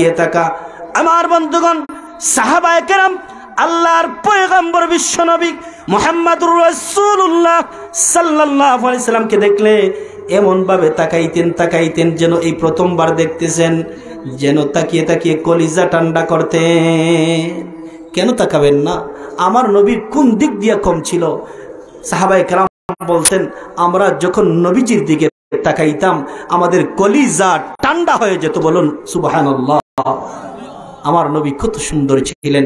তাকিয়ে থাকা। আমার বন্ধুগণ, সাহাবায়ে কেরাম আল্লাহর পয়গম্বর বিশ্বনবী মুহাম্মদুর রাসূলুল্লাহ সাল্লাল্লাহু আলাইহি সাল্লামকে দেখলে এমন ভাবে তাকাইতেন যেন এই প্রথমবার দেখতেছেন, যেন তাকিয়ে তাকিয়ে কলিজা ঠান্ডা করতেন। কেন তাকাবেন না? আমার নবীর কোন দিক দিয়ে কম ছিল? সাহাবায়ে কেরাম বলতেন, আমরা যখন নবীজির দিকে তাকাইতাম আমাদের কলিজা ঠান্ডা হয়ে যেত। বলুন সুবহানাল্লাহ। আমার নবী কত সুন্দর ছিলেন,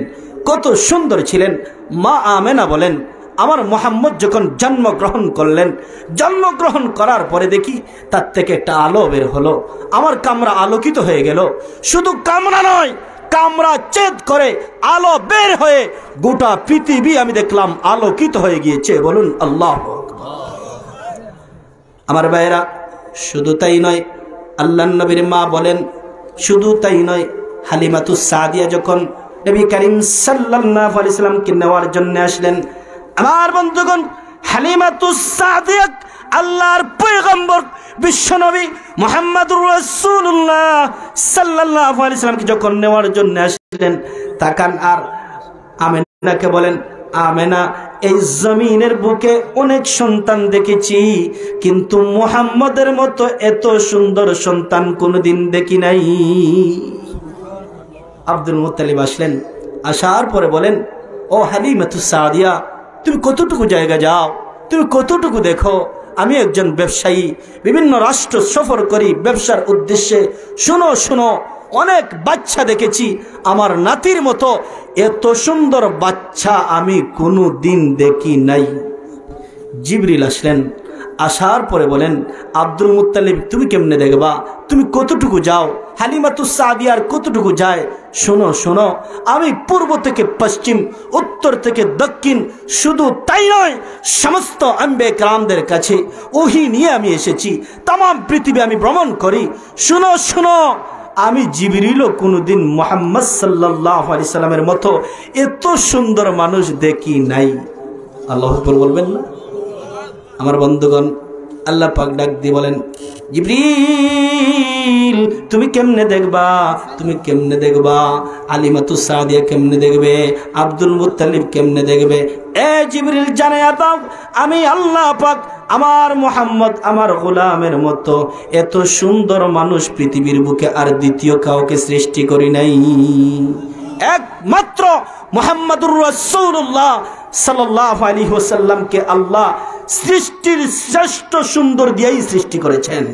কত সুন্দর ছিলেন। মা আমেনা বলেন, আমার মুহাম্মদ যখন জন্মগ্রহণ করলেন, জন্মগ্রহণ করার পরে দেখি তার থেকে একটা আলো বের হলো, আমার কামরা আলোকিত হয়ে গেল। শুধু কামরা নয়, কামরা ছেদ করে আলো বের হয়ে গোটা পৃথিবী আমি দেখলাম আলোকিত হয়ে গিয়েছে। বলুন আল্লাহু আকবার। আমার ভাইয়েরা, শুধু তাই নয়, আল্লাহর নবীর মা বলেন, শুধু তাই নয়, হালিমাতুস সাদিয়া যখন নবী করিম সাল্লাল্লাহু আলাইহি সাল্লামকে নেওয়ার জন্য আসলেন, আমার বন্ধুগণ, হালিমাতুস সাদিয়া আল্লাহর পয়গম্বর বিশ্বনবী মুহাম্মদুর রাসূলুল্লাহ সাল্লাল্লাহু আলাইহি সাল্লামকে যখন নেওয়ার জন্য আসলেন, তাকান আর আমেনাকে বলেন, আমেনা, এই জমিনের বুকে অনেক সন্তান দেখেছি, কিন্তু মুহাম্মদের মতো এত সুন্দর সন্তান কোনোদিন দেখি নাই। আব্দুল মুত্তালিব আসলেন, আসার পরে বলেন, ও হালিমাতুস সাদিয়া, তুমি কতটুকু জায়গা যাও, তুমি কতটুকু দেখো? আমি একজন ব্যবসায়ী, বিভিন্ন রাষ্ট্র সফর করি ব্যবসার উদ্দেশ্যে। শুনো শুনো, অনেক বাচ্চা দেখেছি, আমার নাতির মতো এত সুন্দর বাচ্চা আমি কোনো দিন দেখি নাই। জিবরিল আসলেন, আসার পরে বলেন, আব্দুল মুত্তালিব, তুমি কেমনে দেখবা? তুমি কতটুকু যাও? হালিমাতুস সাদিয়ার কতটুকু যায়? শোনো শোনো, আমি পূর্ব থেকে পশ্চিম, উত্তর থেকে দক্ষিণ, শুধু তাই নয়, সমস্ত আম্বিয়া কেরামদের কাছে ওহী নিয়ে আমি এসেছি, তাম পৃথিবী আমি ভ্রমণ করি। শুনো শুনো, আমি জিবরিলও কোনোদিন মুহাম্মদ সাল্লাল্লাহু আলাইহি সাল্লামের মতো এত সুন্দর মানুষ দেখি নাই। আল্লাহু আকবার বলবেন না? আমার বন্ধুগণ, আল্লাহ পাক ডাক দিয়ে বলেন, জিবরিল, তুমি কেমনে দেখবা? তুমি কেমনে দেখবা? হালিমাতুস সাদিয়া কেমনে দেখবে? আব্দুল মুত্তালিব কেমনে দেখবে? এ জিবরিল, জানায়া দাও, আমি আল্লাহ পাক আমার মুহাম্মদ, আমার গোলামের মতো এত সুন্দর মানুষ পৃথিবীর বুকে আর দ্বিতীয় কাউকে সৃষ্টি করি নাই। একমাত্র মুহাম্মদুর রাসূলুল্লাহ সাল্লাল্লাহু আলাইহি ওয়াসাল্লামকে আল্লাহ সৃষ্টির শ্রেষ্ঠ সুন্দর দিয়েই সৃষ্টি করেছেন।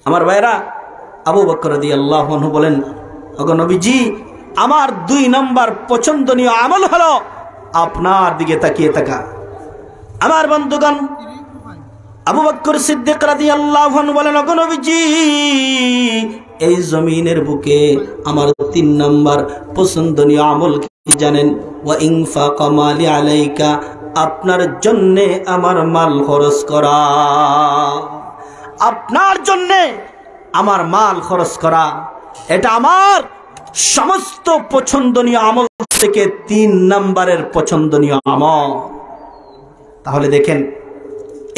আমার ভাইরা, আবু বকর রাদিয়াল্লাহু আনহু বলেন, ওগো নবীজি, আমার 2 নম্বর পছন্দনীয় আমল হলো আপনার দিকে তাকিয়ে থাকা। আমার বন্ধুগণ, আবু বকর সিদ্দিক রাদিয়াল্লাহু আনহু বলেন, ওগো নবীজি, এই জমিনের বুকে আমার 3 নম্বর পছন্দনীয় আমল কি জানেন? ওয়া ইনফাকা মালি আলাইকা, আপনার জন্য আমার মাল খরচ করা। আপনার জন্য আমার মাল খরচ করা, এটা আমার সমস্ত পছন্দনীয় আমল থেকে 3 নম্বরের পছন্দনীয় আমল। তাহলে দেখেন,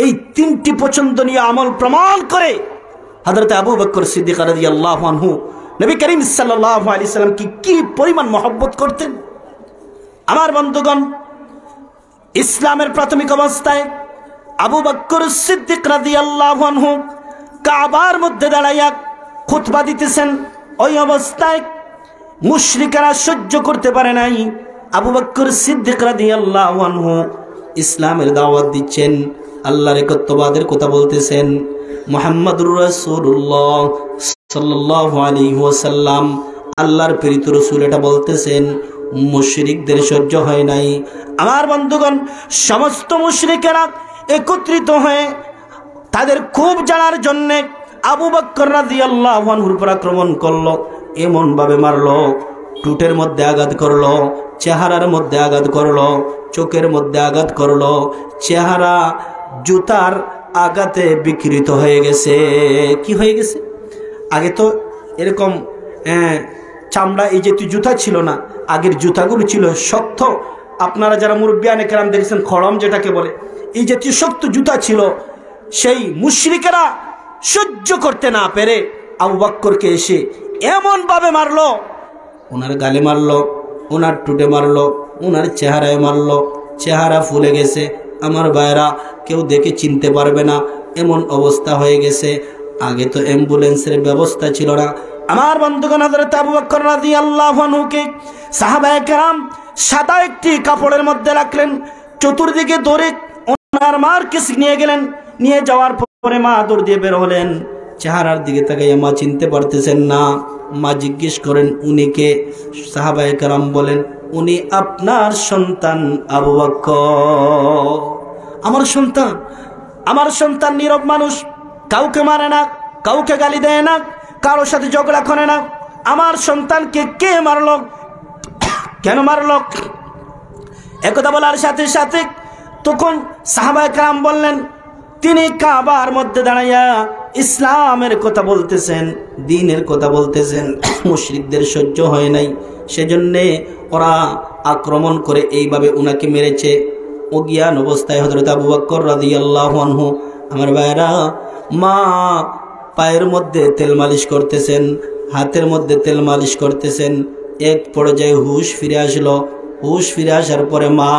এই 3টি পছন্দনীয় আমল প্রমাণ করে হযরত আবু বকর সিদ্দিক রাদিয়াল্লাহু আনহু নবী করিম সাল্লাল্লাহু আলাইহি সাল্লাম কি পরিমাণ মহব্বত করতেন। আমার বন্ধুগণ, ইসলামের প্রাথমিক অবস্থায় আবু বকর সিদ্দিক রাদিয়াল্লাহু আনহু কাবার মধ্যে দাঁড়াইয়া খুতবা দিতেছেন। ওই অবস্থায় মুশরিকরা সহ্য করতে পারে নাই। আবু বকর সিদ্দিক রাদিয়াল্লাহু আনহু ইসলামের দাওয়াত দিচ্ছেন, আল্লাহর একত্ববাদের কথা বলতেছেন। মুহাম্মদুর রাসূলুল্লাহ সাল্লাল্লাহু আলাইহি ওয়াসাল্লাম, আল্লাহর প্রেরিত রাসূল, এটা বলতেছেন। মুশরিকদের সহ্য হয় নাই। আমার বন্ধুগণ, সমস্ত মুশরিকেরা একত্রিত হয়ে তাদের খুব জানার জন্য আবু বকর রাদিয়াল্লাহু আনহুর উপর আক্রমণ করলো। এমন ভাবে মারলো, টুটের মধ্যে আঘাত করলো, চেহারার মধ্যে আঘাত করলো, চোখের মধ্যে আঘাত করলো। চেহারা জুতার আঘাতে বিকৃত হয়ে গেছে। কি হয়ে গেছে? আগে তো এরকম চামড়া এই জাতীয় জুতা ছিল না, আগের জুতাগুলো ছিল শক্ত। আপনারা যারা মুরব্বিয়ানে কেরাম দেখেছেন, খড়ম যেটাকে বলে, এই জাতীয় শক্ত জুতা ছিল। সেই মুশরিকেরা সহ্য করতে না পেরে আবু বকরকে এসে এমন ভাবে মারলো, ওনার গালে মারলো, ওনার টুটে মারলো, ওনার চেহারায় মারলো, চেহারা ফুলে গেছে। আমার ভাইরা কেউ দেখে চিনতে পারবে না এমন অবস্থা হয়ে গেছে। আগে তো অ্যাম্বুলেন্সের ব্যবস্থা ছিল না। আমার বন্ধুগণ, হযরত আবু বকর রাদিয়াল্লাহু আনহুকে সাহাবায়ে কেরাম সাদা একটি কাপড়ের মধ্যে রাখলেন, চতুর্দিকে দৌড়ে ওনার মার কাছে নিয়ে গেলেন। নিয়ে যাওয়ার পরে মা দৌড় দিয়ে বের হলেন। চেহারার দিকে তাকাইয়া মা চিনতে পারতেছেন না। মা জিজ্ঞেস করেন, উনি কে? সাহাবায়ে কেরাম বলেন, উনি আপনার সন্তান আবু বকর। আমার সন্তান, আমার সন্তান নীরব মানুষ, কাউকে মারে না, কাউকে গালি দেয় না, কারোর সাথে ঝগড়া করে না। আমার সন্তানকে কে মারলো, কেন মারলো? একথা বলার সাথে সাথে তখন সাহাবায়ে কেরাম বললেন, তিনি কাবার মধ্যে দাঁড়াইয়া ইসলামের কথা বলতেছেন, দ্বীনের কথা বলতেছেন। মুশরিকদের সহ্য হয় নাই, সেজন্যে ওরা আক্রমণ করে এইভাবে উনাকে মেরেছে। অজ্ঞান অবস্থায় হযরত আবু বকর রাদিয়াল্লাহু আনহু, আমার ভাইরা, মা পায়ের মধ্যে তেল মালিশ করতেছেন, হাতের মধ্যে তেল মালিশ করতেছেন। এক পর্যায়ে হুশ ফিরে আসলো। হুশ ফিরে আসার পরে মা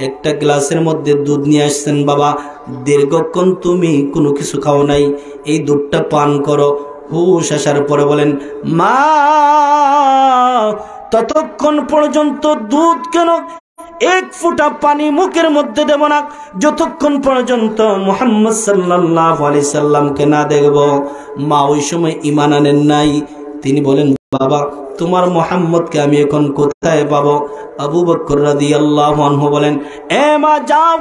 একটা গ্লাসের মধ্যে দুধ নিয়ে আসছেন। বাবা, দীর্ঘক্ষণ তুমি কোনো কিছু খাও নাই, এই দুধটা পান করো। হুশ আসার পরে বলেন, মা ততক্ষণ পর্যন্ত দুধ কেন এক ফোঁটা পানি মুখের মধ্যে দেব না যতক্ষণ পর্যন্ত মুহাম্মদ সাল্লাল্লাহু আলাইহি সাল্লামকে না দেখব। মা ওই সময় ঈমান আনেন নাই। তিনি বলেন, বাবা তোমার মুহাম্মদকে আমি এখন কোথায় পাবো? আবু বকর রাদিয়াল্লাহু আনহু বলেন, এ মা যাও,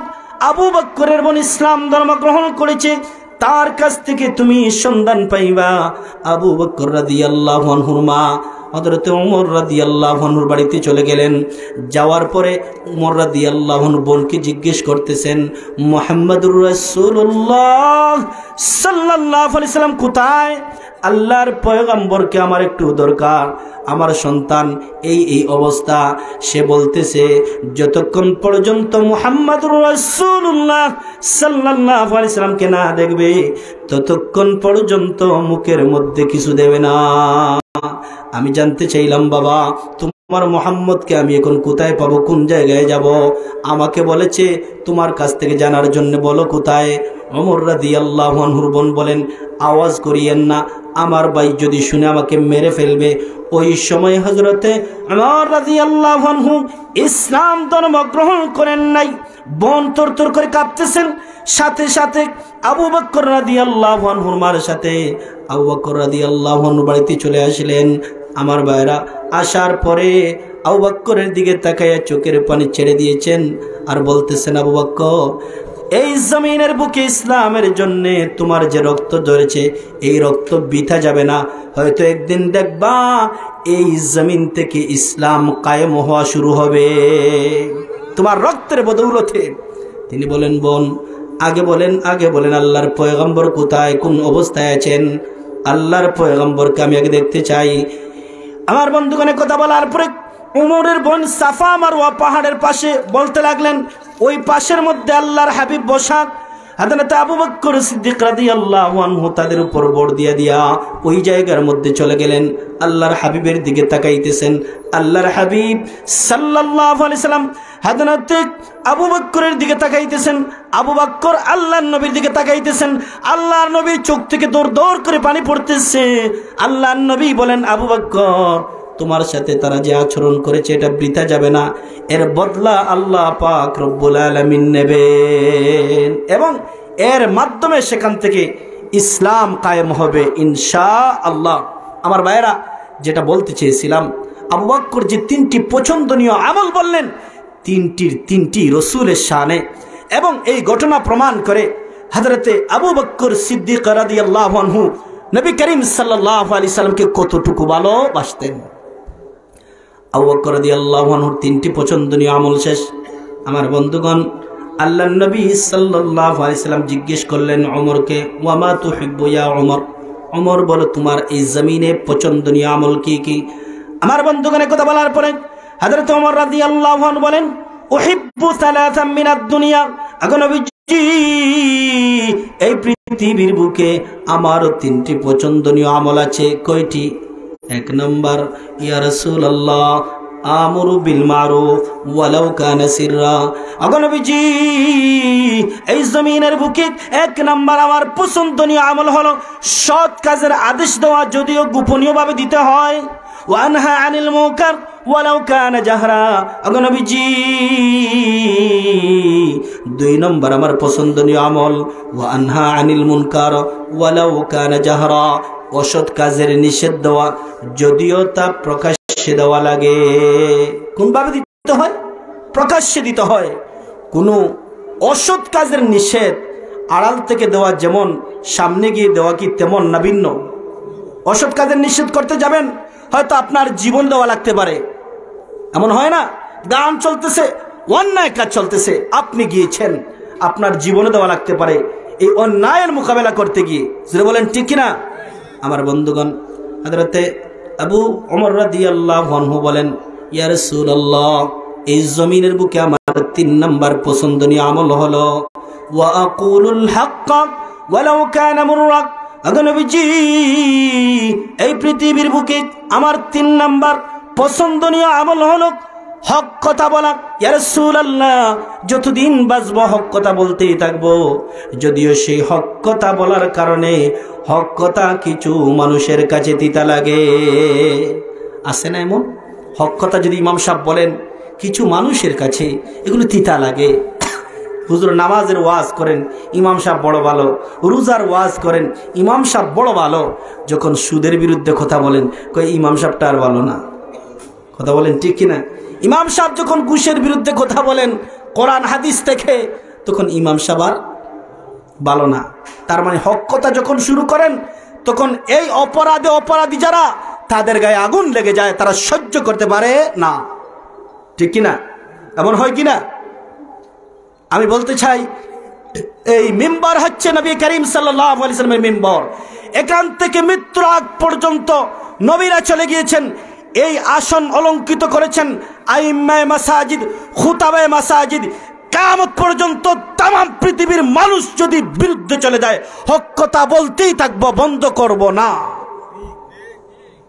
আবু বকরের বোন ইসলাম ধর্ম গ্রহণ করেছে, তার কাছ থেকে তুমি সন্ধান পাইবা। আবু বকর রাদিয়াল্লাহু আনহুর মা হযরত ওমর রাদিয়াল্লাহু আনহুর বাড়িতে চলে গেলেন। যাওয়ার পরে ওমর রাদিয়াল্লাহু আনহু বোনকে জিজ্ঞেস করতেছেন, মুহাম্মাদুর রাসূলুল্লাহ সাল্লাল্লাহু আলাইহি সাল্লাম কোথায়? আল্লাহর পয়গম্বরকে আমার একটু দরকার, আমার সন্তান এই অবস্থা। সে বলতেছে, যতক্ষণ পর্যন্ত মুহাম্মাদুর রাসূলুল্লাহ সাল্লাল্লাহু আলাইহি সাল্লামকে না দেখবে ততক্ষণ পর্যন্ত মুখের মধ্যে কিছু দেবে না। আমি জানতে চাইলাম, বাবা তোমার মুহাম্মদকে আমি এখন কোথায় পাবো, কোন জায়গায় যাব? আমাকে বলেছে তোমার কাছ থেকে জানার জন্য, বলো কোথায়? ওমর রাদিয়াল্লাহু আনহুর বোন বলেন, আওয়াজ করিয়েন না, আমার ভাই যদি শুনে আমাকে মেরে ফেলবে। ওই সময় হযরতে ওমর রাদিয়াল্লাহু আনহু ইসলাম ধর্ম গ্রহণ করেন নাই। বোন তরতর করে কাঁপতেছেন। সাথে সাথে আবু বকর রাদিয়াল্লাহু আনহুর মার সাথে আবু বকর রাদিয়াল্লাহু আনহু বাড়িতে চলে আসলেন। আমার ভাইরা, আসার পরে আবু বকরের দিকে তাকাইয়া চোখের পানি ছেড়ে দিয়েছেন আর বলতেছেন, আবু বকর, এই জমিনের বুকে ইসলামের জন্য তোমার যে রক্ত ঝরেছে, এই রক্ত বৃথা যাবে না। হয়তো একদিন দেখবা এই জমিন থেকে ইসলাম কায়েম হওয়া শুরু হবে তোমার রক্তের বদৌলতে। তিনি বলেন, বোন আগে বলেন আল্লাহর পয়গম্বর কোথায়, কোন অবস্থায় আছেন? আল্লাহর পয়গম্বরকে আমি আগে দেখতে চাই। আমার বন্ধুগণের কথা বলার পরে উমরের বোন সাফা মারওয়া পাহাড়ের পাশে বলতে লাগলেন, ওই পাশের মধ্যে আল্লাহর হাবিব বসা। হযরত আবু বকর সিদ্দিক রাদিয়াল্লাহু আনহু তাদের উপর বর দিয়া ওই জায়গার মধ্যে চলে গেলেন। আল্লাহর হাবিবের দিকে তাকাইতেছেন। আল্লাহর হাবিব সাল্লাল্লাহু আলাইহি সাল্লাম হযরত আবু বকরের দিকে তাকাইতেছেন। আবু বকর আল্লাহর নবীর দিকে তাকাইতেছেন। আল্লাহর নবীর চোখ থেকে দৌড় দৌড় করে পানি পড়তেছে। আল্লাহর নবী বলেন, আবু বকর, তোমার সাথে তারা যে আচরণ করেছে এটা বৃথা যাবে না, এর বদলা আল্লাহ পাক রব্বুল আলামিন নেবেন এবং এর মাধ্যমে সেখান থেকে ইসলাম কায়েম হবে ইনশাআল্লাহ। আমার ভাইরা, যেটা বলতে চেয়েছিলাম, আবু বকর যে তিনটি পছন্দনীয় আমল বললেন, তিনটি রসুলের শানে, এবং এই ঘটনা প্রমাণ করে হযরতে আবু বকর সিদ্দিক রাদিয়াল্লাহু আনহু নবী করিম সাল্লাল্লাহু আলাইহি সাল্লামকে কতটুকু ভালোবাসতেন। আবু বকর রাদিয়াল্লাহু আনহুর তিনটি পছন্দনীয় আমল শেষ। আমার বন্ধুগণ, আল্লাহর নবী সাল্লাল্লাহু আলাইহি সাল্লাম জিজ্ঞেস করলেন ওমরকে, ওয়া মা তুহিব্বু ইয়া ওমর, ওমর বলো তোমার এই জমিনে পছন্দনীয় আমল কি কি? আমার বন্ধুগণের কথা বলার পরে হযরত ওমর রাদিয়াল্লাহু আনহু বলেন, উহিব্বু সালাসাম মিনাদ দুনিয়া, আগে নবীজি এই পৃথিবীর বুকে আমারও তিনটি পছন্দনীয় আমল আছে। কয়টি? এক নম্বর, ইয়া রাসূলুল্লাহ আমরু বিল মারুফ ওয়ালাউ কানা সিররা। ওগো নবীজি, এই জমিনের বুকে এক নম্বর আমার পছন্দনীয় আমল হলো সৎ কাজের আদেশ দেওয়া, যদিও গোপনীয়ভাবে দিতে হয়। ওয়া আনহা আনিল মুনকার ওয়ালাউ কানা জাহরা। ওগো নবীজি, দুই নম্বর আমার পছন্দনীয় আমল ওয়া আনহা আনিল মুনকার ওয়ালাউ কানা জাহরা, অসৎ কাজের নিষেধ দেওয়া, যদিও তা প্রকাশ্যে দেওয়া লাগে। কোনভাবে দিতে হয়? প্রকাশ্যে দিতে হয়। কোনো অসৎ কাজের নিষেধ আড়াল থেকে দেওয়া যেমন, সামনে গিয়ে দেওয়া কি তেমন না ভিন্ন? অসৎ কাজের নিষেধ করতে যাবেন, হয়তো আপনার জীবন দেওয়া লাগতে পারে, এমন হয় না? গান চলতেছে, অন্যায় কাজ চলতেছে, আপনি গিয়েছেন, আপনার জীবনে দেওয়া লাগতে পারে এই অন্যায়ের মোকাবেলা করতে গিয়ে। যেটা বলেন ঠিক কিনা? আমার বন্ধুগণ, হযরতে আবু ওমর রাদিয়াল্লাহু আনহু বলেন, ইয়া রাসূলুল্লাহ, এই জমিনের বুকে আমার 3 নাম্বার পছন্দনীয় আমল হলো ওয়া আকুলুল হক ওয়ালাউ কানা মুররা। ওগো নবীজি, এই পৃথিবীর বুকে আমার 3 নাম্বার পছন্দনীয় আমল হলো হক কথা বলা। ইয়া রাসূলুল্লাহ, যতদিন বাঁচবো হক কথা বলতেই থাকবো, যদিও সেই হক কথা বলার কারণে হক কথা কিছু মানুষের কাছে তিতা লাগে। আছে না এমন? হক কথা যদি ইমাম সাহেব বলেন, কিছু মানুষের কাছে এগুলো তিতা লাগে। হুজুর নামাজের ওয়াজ করেন, ইমাম সাহেব বড় ভালো। রোজার ওয়াজ করেন, ইমাম সাহেব বড় ভালো। যখন সুদের বিরুদ্ধে কথা বলেন, কই ইমাম সাহেবটা আর ভালো না। কথা বলেন ঠিক কিনা? ইমাম সাহেব যখন ঘুষের বিরুদ্ধে কথা বলেন কোরআন হাদিস থেকে, তখন ইমাম সাহেব আর ভালো না। তার মানে হক কথা যখন শুরু করেন, তখন এই অপরাধী যারা, তাদের গায়ে আগুন লেগে যায়, তারা সহ্য করতে পারে না। ঠিক কিনা? এমন হয় কিনা? আমি বলতে চাই, এই মিম্বার হচ্ছে নবী করিম সাল্লাল্লাহু আলাইহি ওয়াসাল্লামের মিম্বর। এখান থেকে মৃত্যুর আগ পর্যন্ত নবীরা চলে গিয়েছেন, এই আসন অলঙ্কৃত করেছেন আইম্মায়ে মাসাজিদ, খুতাবায়ে মাসাজিদ। কিয়ামত পর্যন্ত তাম পৃথিবীর মানুষ যদি বিরুদ্ধে চলে যায়, হক কথা বলতেই থাকবো, বন্ধ করব না।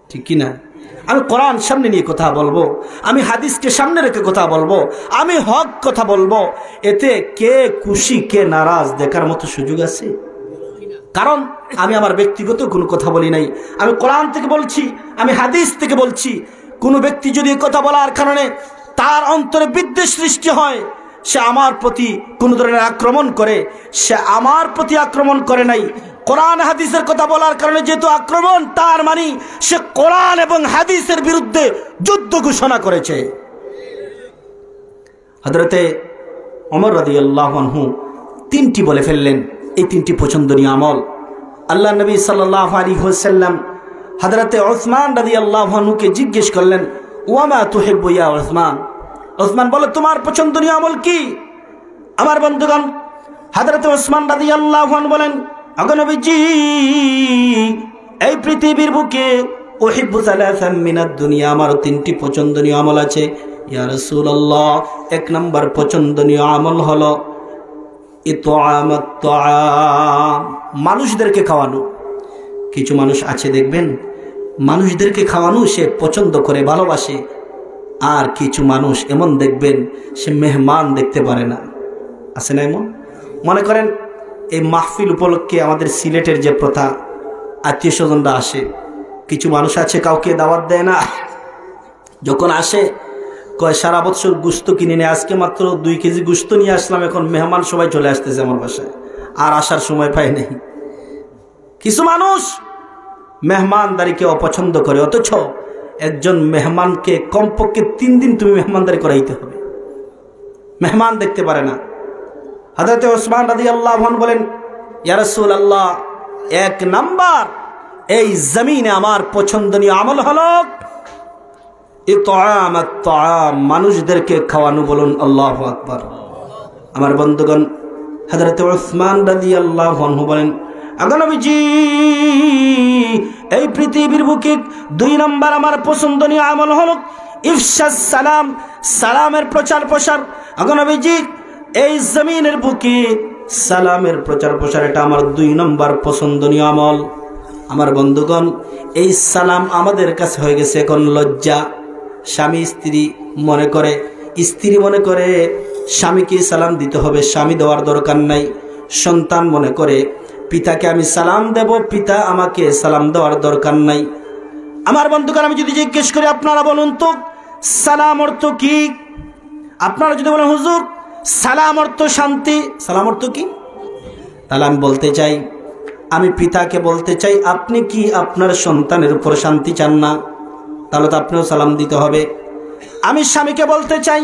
ঠিক কিনা? আমি কোরআন সামনে নিয়ে কথা বলবো, আমি হাদিসকে সামনে রেখে কথা বলবো, আমি হক কথা বলবো। এতে কে খুশি কে নারাজ দেখার মতো সুযোগ আছে? কারণ আমি আমার ব্যক্তিগত কোনো কথা বলি নাই, আমি কোরআন থেকে বলছি, আমি হাদিস থেকে বলছি। কোনো ব্যক্তি যদি কথা বলার কারণে তার অন্তরে বিদ্বেষ সৃষ্টি হয়, সে আমার প্রতি কোনো ধরনের আক্রমণ করে, সে আমার প্রতি আক্রমণ করে নাই। কোরআন হাদিসের কথা বলার কারণে যেহেতু আক্রমণ, তার মানে সে কোরআন এবং হাদিসের বিরুদ্ধে যুদ্ধ ঘোষণা করেছে। হযরতে ওমর রাদিয়াল্লাহু আনহু 3টি বলে ফেললেন, এই 3টি পছন্দনীয় আমল। আল্লাহ নবী সাল্লাল্লাহু আলাইহি ওয়াসাল্লাম হযরতে ওসমান রাদিয়াল্লাহু আনহুকে জিজ্ঞেস করলেন, ওয়ামা তুহিব্বু ইয়া ওসমান? ওসমান বলে, তোমার পছন্দনীয় আমল কি? আমার বন্ধুগণ, হযরতে ওসমান রাদিয়াল্লাহু আনহু বলেন, ওগো নবীজি, এই পৃথিবীর বুকে উহিব্বু সালাসাম মিনাদ দুনিয়া, আমার 3টি পছন্দনীয় আমল আছে। ইয়া রাসূলুল্লাহ, 1 নম্বর পছন্দনীয় আমল হলো ইতআমাত তাআম, মানুষদেরকে খাওয়ানো। কিছু মানুষ আছে দেখবেন, মানুষদেরকে খাওয়ানো সে পছন্দ করে, ভালোবাসে। আর কিছু মানুষ এমন দেখবেন, সে মেহমান দেখতে পারে না। আছে না এমন? মনে করেন এই মাহফিল উপলক্ষে আমাদের সিলেটের যে প্রথা, আত্মীয় স্বজনরা আসে, কিছু মানুষ আছে কাউকে দাওয়াত দেয় না, যখন আসে কয় সারা বছর গোশত কিনে নিয়ে, আজকে মাত্র 2 কেজি গোশত নিয়ে আসলাম, এখন মেহমান সবাই চলে আসতেছে আমার বাসায়, আর আসার সময় পায় নাই। কিছু মানুষ মেহমানদারিকে অপছন্দ করে, অথচ একজন মেহমানকে কমপক্ষে 3 দিন তুমি মেহমানদারি করাইতে হবে, মেহমান দেখতে পারে না। হযরত ওসমান রাদিয়াল্লাহু আনহু বলেন, ইয়া রাসূলুল্লাহ, 1 নাম্বার এই জমিনে আমার পছন্দনীয় আমল হলো ইতআমাত তাআম, মানুষদেরকে খাওয়ানো। বলুন আল্লাহু আকবার। আমার বন্ধুগণ, হযরত ওসমান রাদিয়াল্লাহু আনহু বলেন, ওগো নবীজি, এই পৃথিবীর বুকে 2 নম্বর আমার পছন্দনীয় আমল হলো ইফশাস সালাম, সালামের প্রচার প্রসার। ওগো নবীজি, এই জমিনের বুকে সালামের প্রচার প্রসার, এটা আমার 2 নম্বর পছন্দনীয় আমল। আমার বন্ধুগণ, এই সালাম আমাদের কাছে হয়ে গেছে এখন লজ্জা। স্বামী স্ত্রী মনে করে, স্ত্রী মনে করে স্বামীকে সালাম দিতে হবে, স্বামী দেওয়ার দরকার নাই। সন্তান মনে করে পিতাকে আমি সালাম দেব, পিতা আমাকে সালাম দেওয়ার দরকার নাই। আমার বন্ধুগণ, আমি যদি জিজ্ঞেস করি আপনারা বলুন তো সালাম অর্থ কি? আপনারা যদি বলেন হুজুর সালাম অর্থ শান্তি, সালাম অর্থ কি? তাহলে আমি বলতে চাই, আমি পিতাকে বলতে চাই আপনি কি আপনার সন্তানের উপর শান্তি চান না? তাহলে তো আপনিও সালাম দিতে হবে। আমি স্বামীকে বলতে চাই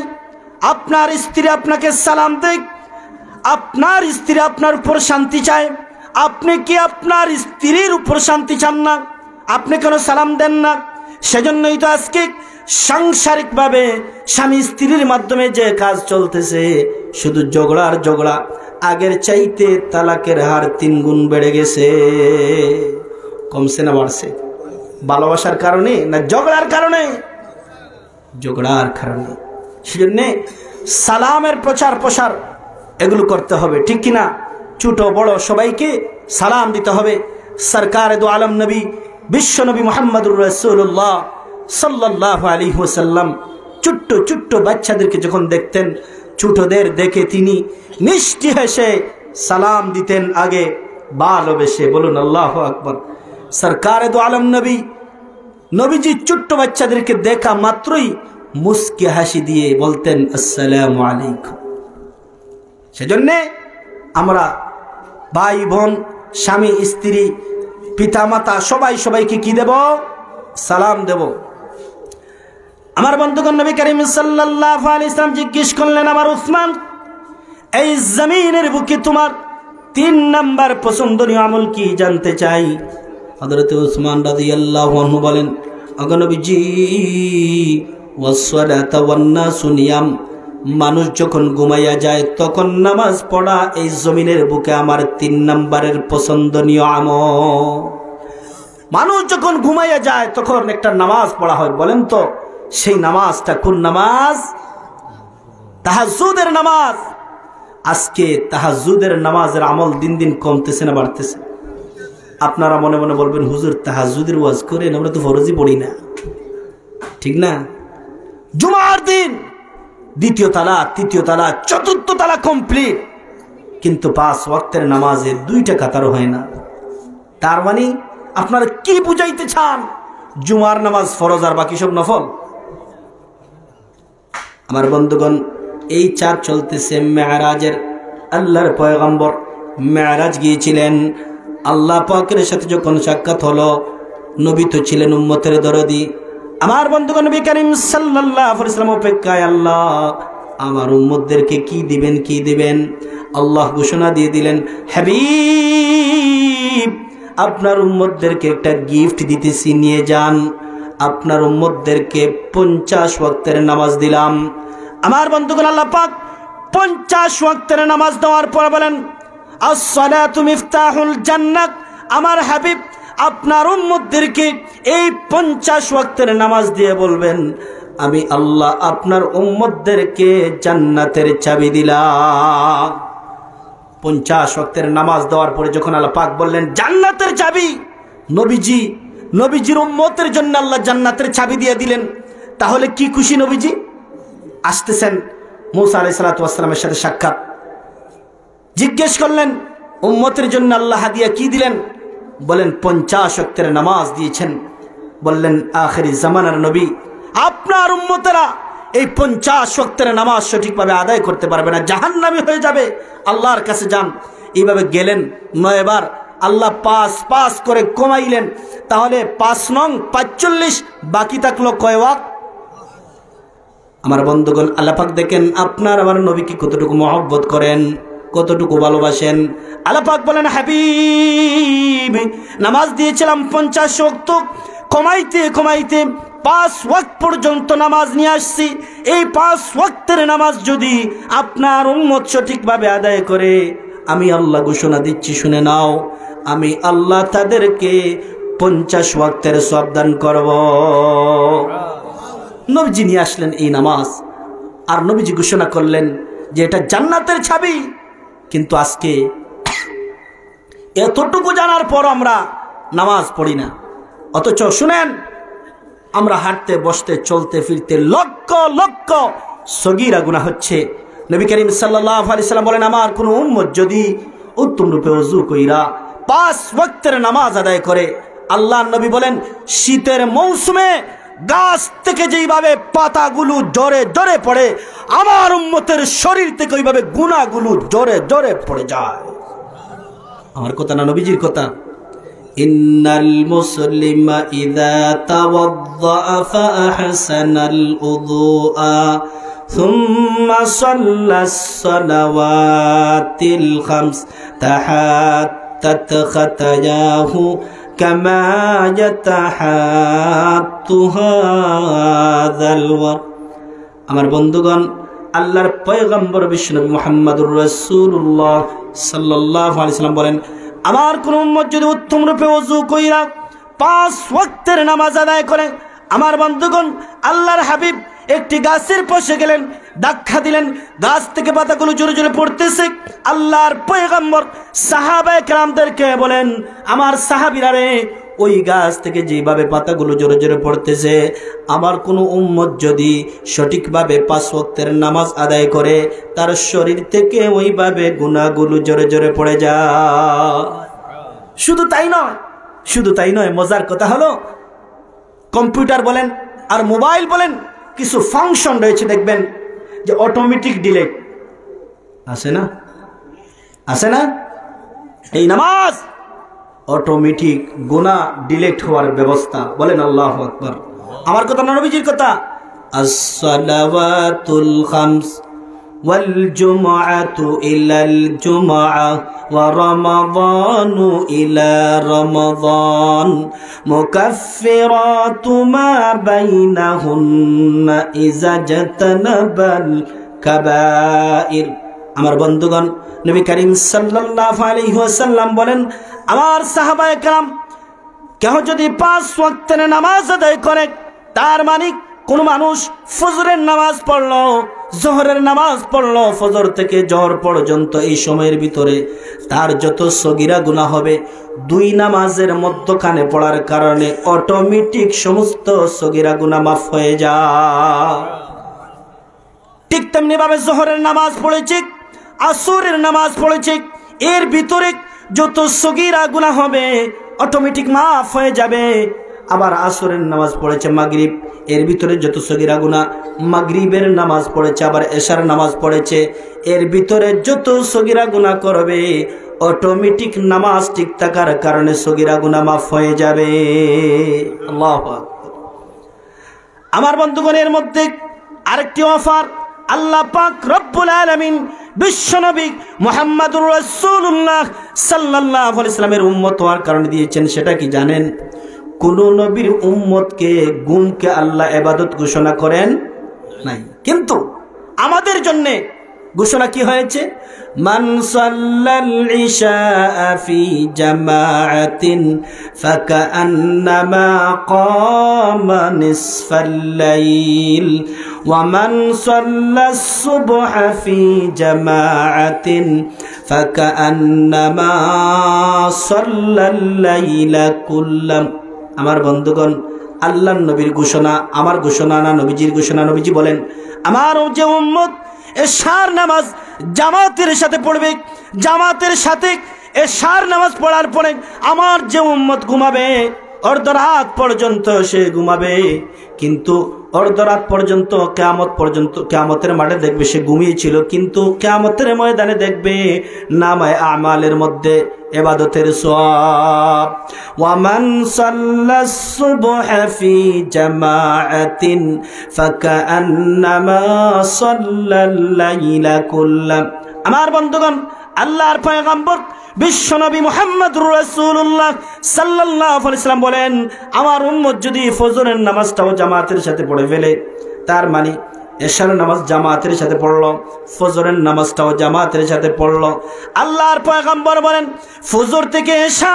আপনার স্ত্রী আপনাকে সালাম দেয়, আপনার স্ত্রী আপনার উপর শান্তি চায়, আপনি কি আপনার স্ত্রীর উপর শান্তি চান না? আপনি কেন সালাম দেন না? সেজন্যই তো আজকে সাংসারিকভাবে স্বামী স্ত্রীর মাধ্যমে যে কাজ চলতেছে, শুধু ঝগড়ার ঝগড়া। আগের চাইতে তালাকের হার 3 গুণ বেড়ে গেছে। কমছে না বাড়ছে? ভালোবাসার কারণে না ঝগড়ার কারণে? ঝগড়ার কারণে। সেজন্য সালামের প্রচার প্রসার এগুলো করতে হবে, ঠিক কিনা? ছোট বড় সবাইকে সালাম দিতে হবে। সরকার দু আলম নবী বিশ্ব নবী মুহাম্মদুর রাসূলুল্লাহ সাল্লাল্লাহু আলাইহি ওয়াসাল্লাম ছোট্ট ছোট্ট বাচ্চাদেরকে যখন দেখতেন, ছোটদের দেখে তিনি মিষ্টি হেসে সালাম দিতেন, আগে ভালোবেসে। বলুন আল্লাহু আকবার। সরকার দু আলম নবীজি ছোট্ট বাচ্চাদেরকে দেখা মাত্রই মুস্কি হাসি দিয়ে বলতেন আসসালামু আলাইকুম। সেজন্য আমরা ভাই বোন, স্বামী স্ত্রী, পিতা মাতা সবাই সবাইকে কি দেব? সালাম দেব। আমার বন্ধুগণ, নবী করিম সাল্লাল্লাহু আলাইহি ওয়াসাল্লাম জিজ্ঞেস করলেন, আমার উসমান, এই জমিনের বুকে তোমার 3 নাম্বার পছন্দনীয় আমল কি জানতে চাই। হযরত উসমান রাদিয়াল্লাহু আনহু বলেন, ওগো নবীজি, ওয়াসসালাতু ওয়ান-নাসু নিয়াম, মানুষ যখন ঘুমাইয়া যায় তখন নামাজ পড়া এই জমিনের বুকে আমার 3 নাম্বারের পছন্দনীয় আমল। মানুষ যখন ঘুমাইয়া যায় তখন একটা নামাজ পড়া হয়। বলেন তো সেই নামাজটা কোন নামাজ? তাহাজ্জুদের নামাজ। আজকে তাহাজ্জুদের নামাজের আমল দিন দিন কমতেছে না বাড়তেছে? আপনারা মনে মনে বলবেন, হুজুর তাহাজ্জুদের ওয়াজ করেন, আমরা তো ফরজই পড়ি না, ঠিক না? জুমার দিন 2য় তালাক, 3য় তালাক, 4র্থ তালাক কমপ্লিট, কিন্তু 5 ওয়াক্তের নামাজে 2টা কাতারও হয় না। তার মানে আপনারা কি বুঝাইতে চান? জুমার নামাজ ফরজ আর বাকি সব নফল। আমার বন্ধুগণ, এই চাপ চলতেছে মেরাজের। আল্লাহর পয়গম্বর মেরাজ গিয়েছিলেন। আল্লাহ পাকের সাথে যখন সাক্ষাৎ হলো, নবী তো ছিলেন উম্মতের দরদি। আমার বন্ধুগণ, নবী করিম সাল্লাল্লাহু আলাইহি ওয়াসাল্লাম অপেক্ষায়, আল্লাহ আমার উম্মতদেরকে কি দিবেন কি দিবেন। আল্লাহ ঘোষণা দিয়ে দিলেন, হাবিব আপনার উম্মতদেরকে একটা গিফট দিতেছি, নিয়ে যান। আপনার উম্মতদেরকে 50 ওয়াক্তের নামাজ দিলাম। আমার বন্ধুগণ, আল্লাহ পাক 50 ওয়াক্তের নামাজ দেওয়ার পর বলেন, আস-সালাতু মিফতাহুল জান্নাত। আমার হাবিব আপনার উম্মতদেরকে এই 50 ওয়াক্তের নামাজ দিয়ে বলবেন, আমি আল্লাহ আপনার উম্মতদেরকে জান্নাতের চাবি দিলাম। 50 ওয়াক্তের নামাজ দেওয়ার পরে যখন আল্লাহ পাক বললেন জান্নাতের চাবি, নবীজির উম্মতের জন্য আল্লাহ জান্নাতের চাবি দিয়ে দিলেন, তাহলে কি খুশি নবীজি? আসতেছেন মূসা আলাইহিস সালাতু ওয়াস সালামের সাথে সাক্ষাৎ। জিজ্ঞেস করলেন উম্মতের জন্য আল্লাহ হাদিয়া কি দিলেন? বলেন 50 ওয়াক্তের নামাজ দিয়েছেন। বললেন আখিরি জামানার নবী, আপনার উম্মতেরা এই 50 ওয়াক্তের নামাজ সঠিকভাবে আদায় করতে পারবে না, জাহান্নামী হয়ে যাবে, আল্লাহর কাছে যান। এইভাবে গেলেন 9 বার। আল্লাহ 5 করে কমাইলেন। তাহলে 5 নং 45, বাকি থাকলো কয় ওয়াক্ত? আমার বন্ধুগণ, আল্লাহ পাক দেখেন আপনার আমার নবীকে কতটুকু মহব্বত করেন, কতটুকু ভালোবাসেন। আল্লাহ পাক বলেন, হাবিব নামাজ দিয়েছিলাম 50 ওয়াক্ত, কমাইতে কমাইতে 5 ওয়াক্ত পর্যন্ত নামাজ নিয়ে আসছি। এই 5 ওয়াক্তের নামাজ যদি আপনার উম্মত সঠিকভাবে আদায় করে, আমি আল্লাহ ঘোষণা দিচ্ছি, শুনে নাও, আমি আল্লাহ তাদেরকে 50 ওয়াক্তের সওয়াব দান করব। নবীজি নিয়ে আসলেন এই নামাজ, আর নবীজি ঘোষণা করলেন যে এটা জান্নাতের চাবি। কিন্তু আজকে এতটুকু জানার পর আমরা নামাজ পড়ি না। অথচ শুনেন, আমরা হাঁটতে বসতে চলতে ফিরতে লক্ষ লক্ষ সগীরা গুনাহ হচ্ছে। নবী করিম সাল্লাল্লাহু আলাইহি ওয়াসাল্লাম বলেন, আমার কোন উম্মত যদি উত্তম রূপে ওযু কইরা 5 ওয়াক্তের নামাজ আদায় করে, আল্লাহর নবী বলেন শীতের মৌসুমে গাছ থেকে যেইভাবে পাতাগুলো জোরে জোরে পড়ে, আমার উম্মতের শরীর থেকে ওইভাবে গুনাহগুলো জোরে জোরে পড়ে যায়। আমার কথা না নবীজির কথা। ইন্নাল মুসলিমা ইযা তাওয়াদ্দা ফাআহসানাল উযুআ সুম্মা সাল্লাস সালাওয়াতিল খামস তাহাত্তাত খাতায়াহু কামা ইয়াতাহাত্তু হাযাল ওয়াক্ত। আমার বন্ধুগণ, আল্লাহর পয়গম্বর বিশ্বনবী মুহাম্মদুর রাসূলুল্লাহ সাল্লাল্লাহু আলাইহি ওয়াসাল্লাম বলেন, আমার কোন উম্মত যদি উত্তম রূপে ওযু কইরা 5 ওয়াক্তের নামাজ আদায় করে, আমার বন্ধুগণ আল্লাহর হাবিব একটি গাছের পাশে গেলেন, ধাক্কা দিলেন, গাছ থেকে পাতাগুলো জোরে জোরে পড়তেছে। আল্লাহর পয়গম্বর সাহাবায়ে কেরামদেরকে বলেন, আমার সাহাবীরা রে, ওই গাছ থেকে যেভাবে পাতাগুলো জোরে জোরে পড়তেছে, আমার কোনো উম্মত যদি সঠিকভাবে 5 ওয়াক্তের নামাজ আদায় করে, তার শরীর থেকে ওইভাবে গুনাহগুলো জোরে জোরে পড়ে যায়। শুধু তাই নয়, মজার কথা হলো, কম্পিউটার বলেন আর মোবাইল বলেন, কিছু ফাংশন রয়েছে দেখবেন যে অটোমেটিক ডিলেট আছে না? এই নামাজ অটোমেটিক গুনাহ ডিলেট হওয়ার ব্যবস্থা। বলেন আল্লাহু আকবার। আমার কথা না নবীজির কথা। as-salawatul khams wal jumu'atu ilal jumu'ah wa ramadanu ila ramadan mukaffiratu ma bainahunna iza jatanabal kaba'ir। আমার বন্ধুগণ, নবী করিম সাল্লাল্লাহু আলাইহি ওয়াসাল্লাম বলেন, আমার সাহাবায়ে কেরাম কেউ যদি 5 ওয়াক্তের নামাজ আদায় করে, তার মানে কোন মানুষ ফজরের নামাজ পড়লো, জোহরের নামাজ পড়লো, ফজর থেকে জোহর পর্যন্ত এই সময়ের ভিতরে তার যত সগীরা গুনাহ হবে, 2 নামাজের মধ্যখানে পড়ার কারণে অটোমেটিক সমস্ত সগীরা গুনাহ মাফ হয়ে যায়। ঠিক তেমনি ভাবে জোহরের নামাজ পড়েছি, আসরের নামাজ পড়েছি, এর ভিতরে যত সগীরা গুনাহ হবে অটোমেটিক মাফ হয়ে যাবে। আবার আসরের নামাজ পড়েছে মাগরিব, এর ভিতরে যত সগীরা গুনাহ, মাগরিবের নামাজ পড়েছে, আবার এশার নামাজ পড়েছে, এর ভিতরে যত সগীরা গুনাহ করবে অটোমেটিক নামাজ ঠিক থাকার কারণে সগীরা গুনাহ মাফ হয়ে যাবে। আল্লাহু আকবার। আমার বন্ধুগণের মধ্যে আরেকটি অফার আল্লাহ পাক রব্বুল আলামিন বিশ্বনবী মুহাম্মদুর রাসূলুল্লাহ সাল্লাল্লাহু আলাইহি ওয়াসাল্লামের উম্মত হওয়ার কারণে দিয়েছেন। সেটা কি জানেন? কোন নবীর উম্মতকে গুমকে আল্লাহ ইবাদত ঘোষণা করেন নাই, কিন্তু আমাদের জন্য ঘোষণা কি হয়েছে? মান সাল্লাল ইশা ফি জামাআতিন ফাকান্নামা ক্বামা নিসফাল লাইল ওয়া মান সাল্লাস সুবহা ফি জামাআতিন ফাকান্নামা সাল্লাল লাইলা কুল্লাম। আমার বন্ধুগণ, আল্লাহর নবীর ঘোষণা, আমার ঘোষণা না নবীজির ঘোষণা। নবীজি বলেন, আমার যে উম্মত এশার নামাজ জামাতের সাথে পড়বে, জামাতের সাথে এশার নামাজ পড়ার পরে আমার যে উম্মত ঘুমাবে, অর্ধরাত পর্যন্ত সে ঘুমাবে, কিন্তু অর্ধরাত পর্যন্ত কিয়ামতের মাঠে দেখবে সে ঘুমিয়েছিল, কিন্তু কিয়ামতের ময়দানে দেখবে নামায়ে আমালের মধ্যে ইবাদতের সওয়াব। ওয়া মান সাল্লাস সুবহা ফি জামাআতিন ফাকান্নামা সাল্লাল লাইলা কুল্লাম। আমার বন্ধুগণ, আল্লাহর পয়গম্বর বিশ্বনবী মুহাম্মদুর রাসূলুল্লাহ সাল্লাল্লাহু আলাইহি ওয়াসাল্লাম বলেন, আমার উম্মত যদি ফজরের নামাজটাও জামাতের সাথে পড়ে ফেলে, তার মানে এশার নামাজ জামাতের সাথে পড়লো, ফজরের নামাজটাও জামাতের সাথে পড়লো, আল্লাহর পয়গম্বর বলেন ফজর থেকে এশা,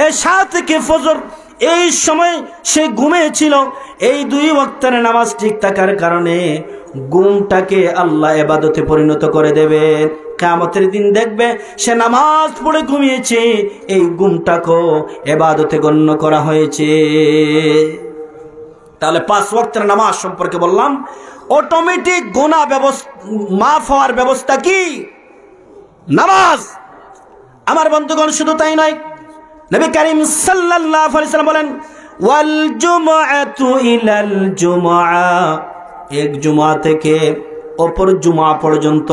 এশা থেকে ফজর, এই সময় সে ঘুমিয়েছিল, এই 2 ওয়াক্তের নামাজ ঠিক থাকার কারণে ঘুমটাকে আল্লাহ ইবাদতে পরিণত করে দেবে। কিয়ামতের দিন দেখবে সে নামাজ পড়ে ঘুমিয়েছে, এই ঘুমটাকেও ইবাদতে গণ্য করা হয়েছে। তাহলে 5 ওয়াক্তের নামাজ সম্পর্কে বললাম। অটোমেটিক গুনাহ মাফ হওয়ার ব্যবস্থা কি? নামাজ। আমার বন্ধুগণ, শুধু তাই নয়, নবী করিম সাল্লাল্লাহু আলাইহি ওয়াসাল্লাম বলেন, ওয়াল জুমআতু ইলাল জুমআ, এক জুমআ থেকে অপর জুমআ পর্যন্ত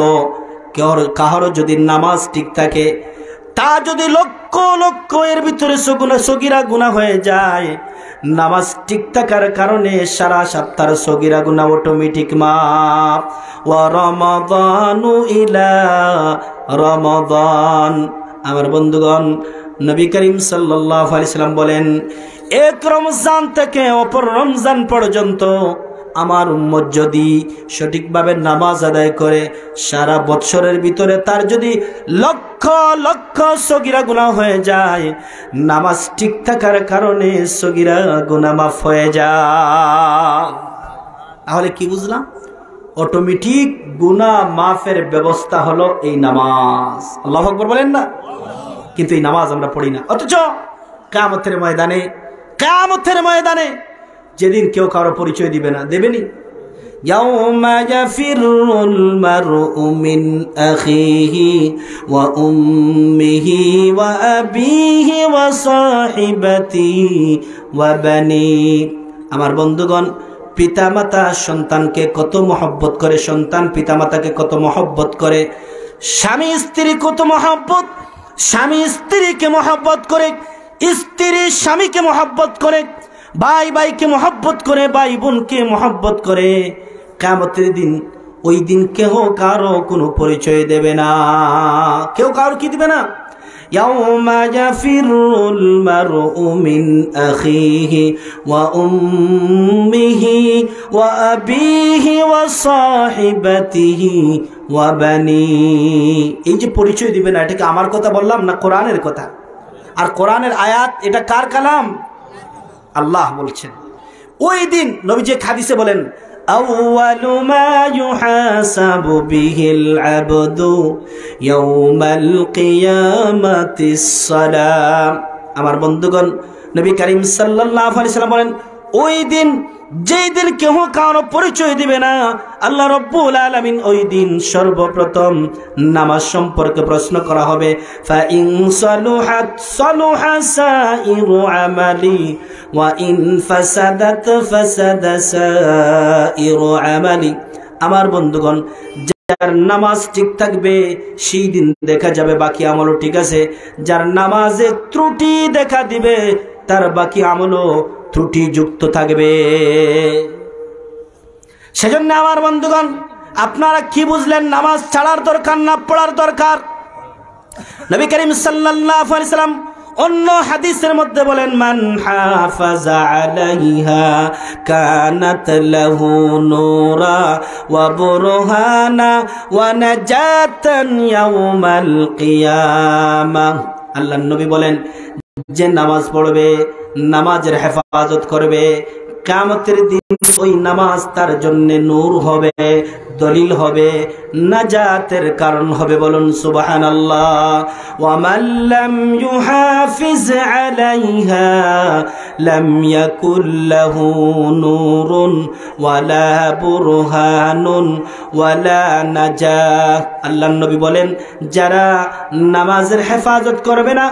কারোর যদি নামাজ ঠিক থাকে, তা যদি লক্ষ লক্ষ এর ভিতরে সগীরা গুনাহ হয়ে যায়, নামাজ ঠিক থাকার কারণে সারা সপ্তাহের সগীরা গুনাহ অটোমেটিক মাফ। ওয়া রমাদানু ইলা রমাদান। আমার বন্ধুগণ, নবী করিম সাল্লাল্লাহু আলাইহি সাল্লাম বলেন, এক রমজান থেকে অপর রমজান পর্যন্ত আমার উম্মত যদি সঠিকভাবে নামাজ আদায় করে, সারা বৎসরের ভিতরে তার যদি লক্ষ লক্ষ সগীরা গুনাহ হয়ে যায়, নামাজ ঠিক থাকার কারণে সগীরা গুনাহ মাফ হয়ে যায়। তাহলে কি বুঝলাম? অটোমেটিক গুনাহ মাফের ব্যবস্থা হলো এই নামাজ। আল্লাহু আকবার বলেন না? কিন্তু এই নামাজ আমরা পড়ি না, অথচ কিয়ামতের ময়দানে যেদিন কেউ কারো পরিচয় দিবে না, দেবেনি। ইয়াউমা ইয়াফিরুল মারউ মিন আখিহি ওয়া উম্মিহি ওয়া আবিহি ওয়া সাহিবাতিহি ওয়া বানি। আমার বন্ধুগণ, পিতামাতা সন্তানকে কত মহব্বত করে, সন্তান পিতামাতাকে কত মহব্বত করে, স্বামী স্ত্রী কত মহব্বত, স্বামী স্ত্রীকে মহব্বত করে, স্ত্রী স্বামীকে মহব্বত করে, ভাই ভাইকে মহব্বত করে, ভাই বোনকে মহব্বত করে। কিয়ামতের দিন, ওই দিন কেউ কারো কোনো পরিচয় দেবে না। কেউ কারো কি দিবে না? ইয়াউমা ইয়াফিরুল মারউ মিন আখিহি ওয়া উম্মিহি ওয়া আবিহি ওয়া সাহিবাতিহি ওয়া বানি। এই যে পরিচয় দিবে না, এটা কি আমার কথা বললাম না কোরআনের কথা? আর কোরআনের আয়াত, এটা কার কালাম? আল্লাহ বলছেন। ওই দিন নবীজি হাদিসে বলেন, আউয়ালু মা ইউহাসাবু বিহিল আবদু ইয়াউমাল কিয়ামাতিস সালাম। আমার বন্ধুগণ, নবী করিম সাল্লাল্লাহু আলাইহি সাল্লাম বলেন, ওই দিন, যেই দিন কেউ কারো পরিচয় দিবে না, আল্লাহ রাব্বুল আলামিন ওই দিন সর্বপ্রথম নামাজ সম্পর্কে প্রশ্ন করা হবে। ফা ইন সালুহাত সালুহা সাইরু আমালি ওয়া ইন ফাসাদাত ফাসাদা সাইরু আমালি। আমার বন্ধুগণ, যার নামাজ ঠিক থাকবে সেই দিন দেখা যাবে বাকি আমলও ঠিক আছে। যার নামাজে ত্রুটি দেখা দিবে, তার বাকি আমলও ত্রুটিযুক্ত থাকবে। সেজন্য আমার বন্ধুগণ, আপনারা কি বুঝলেন? নামাজ ছাড়ার দরকার না পড়ার দরকার? নবী করিম সাল্লাল্লাহু আলাইহি সাল্লাম অন্য হাদিসের মধ্যে বলেন, মান হাফাজা আলাইহা কানাত লাহু নূরা ওয়া বুরহানা ওয়া নাজাতান ইয়াউমাল কিয়ামাহ। আল্লাহর নবী বলেন, যে নামাজ পড়বে, নামাজের হেফাজত করবে, কিয়ামতের দিন ওই নামাজ তার জন্য নূর হবে, দলিল হবে, নাজাতের কারণ হবে। বলুন সুবহানাল্লাহ। ওয়া মান লাম ইউহাফিজ আলাইহা লাম ইয়াকুল লাহু নূরুন ওয়ালা বুরহানুন ওয়ালা নাজাহ। আল্লাহর নবী বলেন, যারা নামাজের হেফাজত করবে না,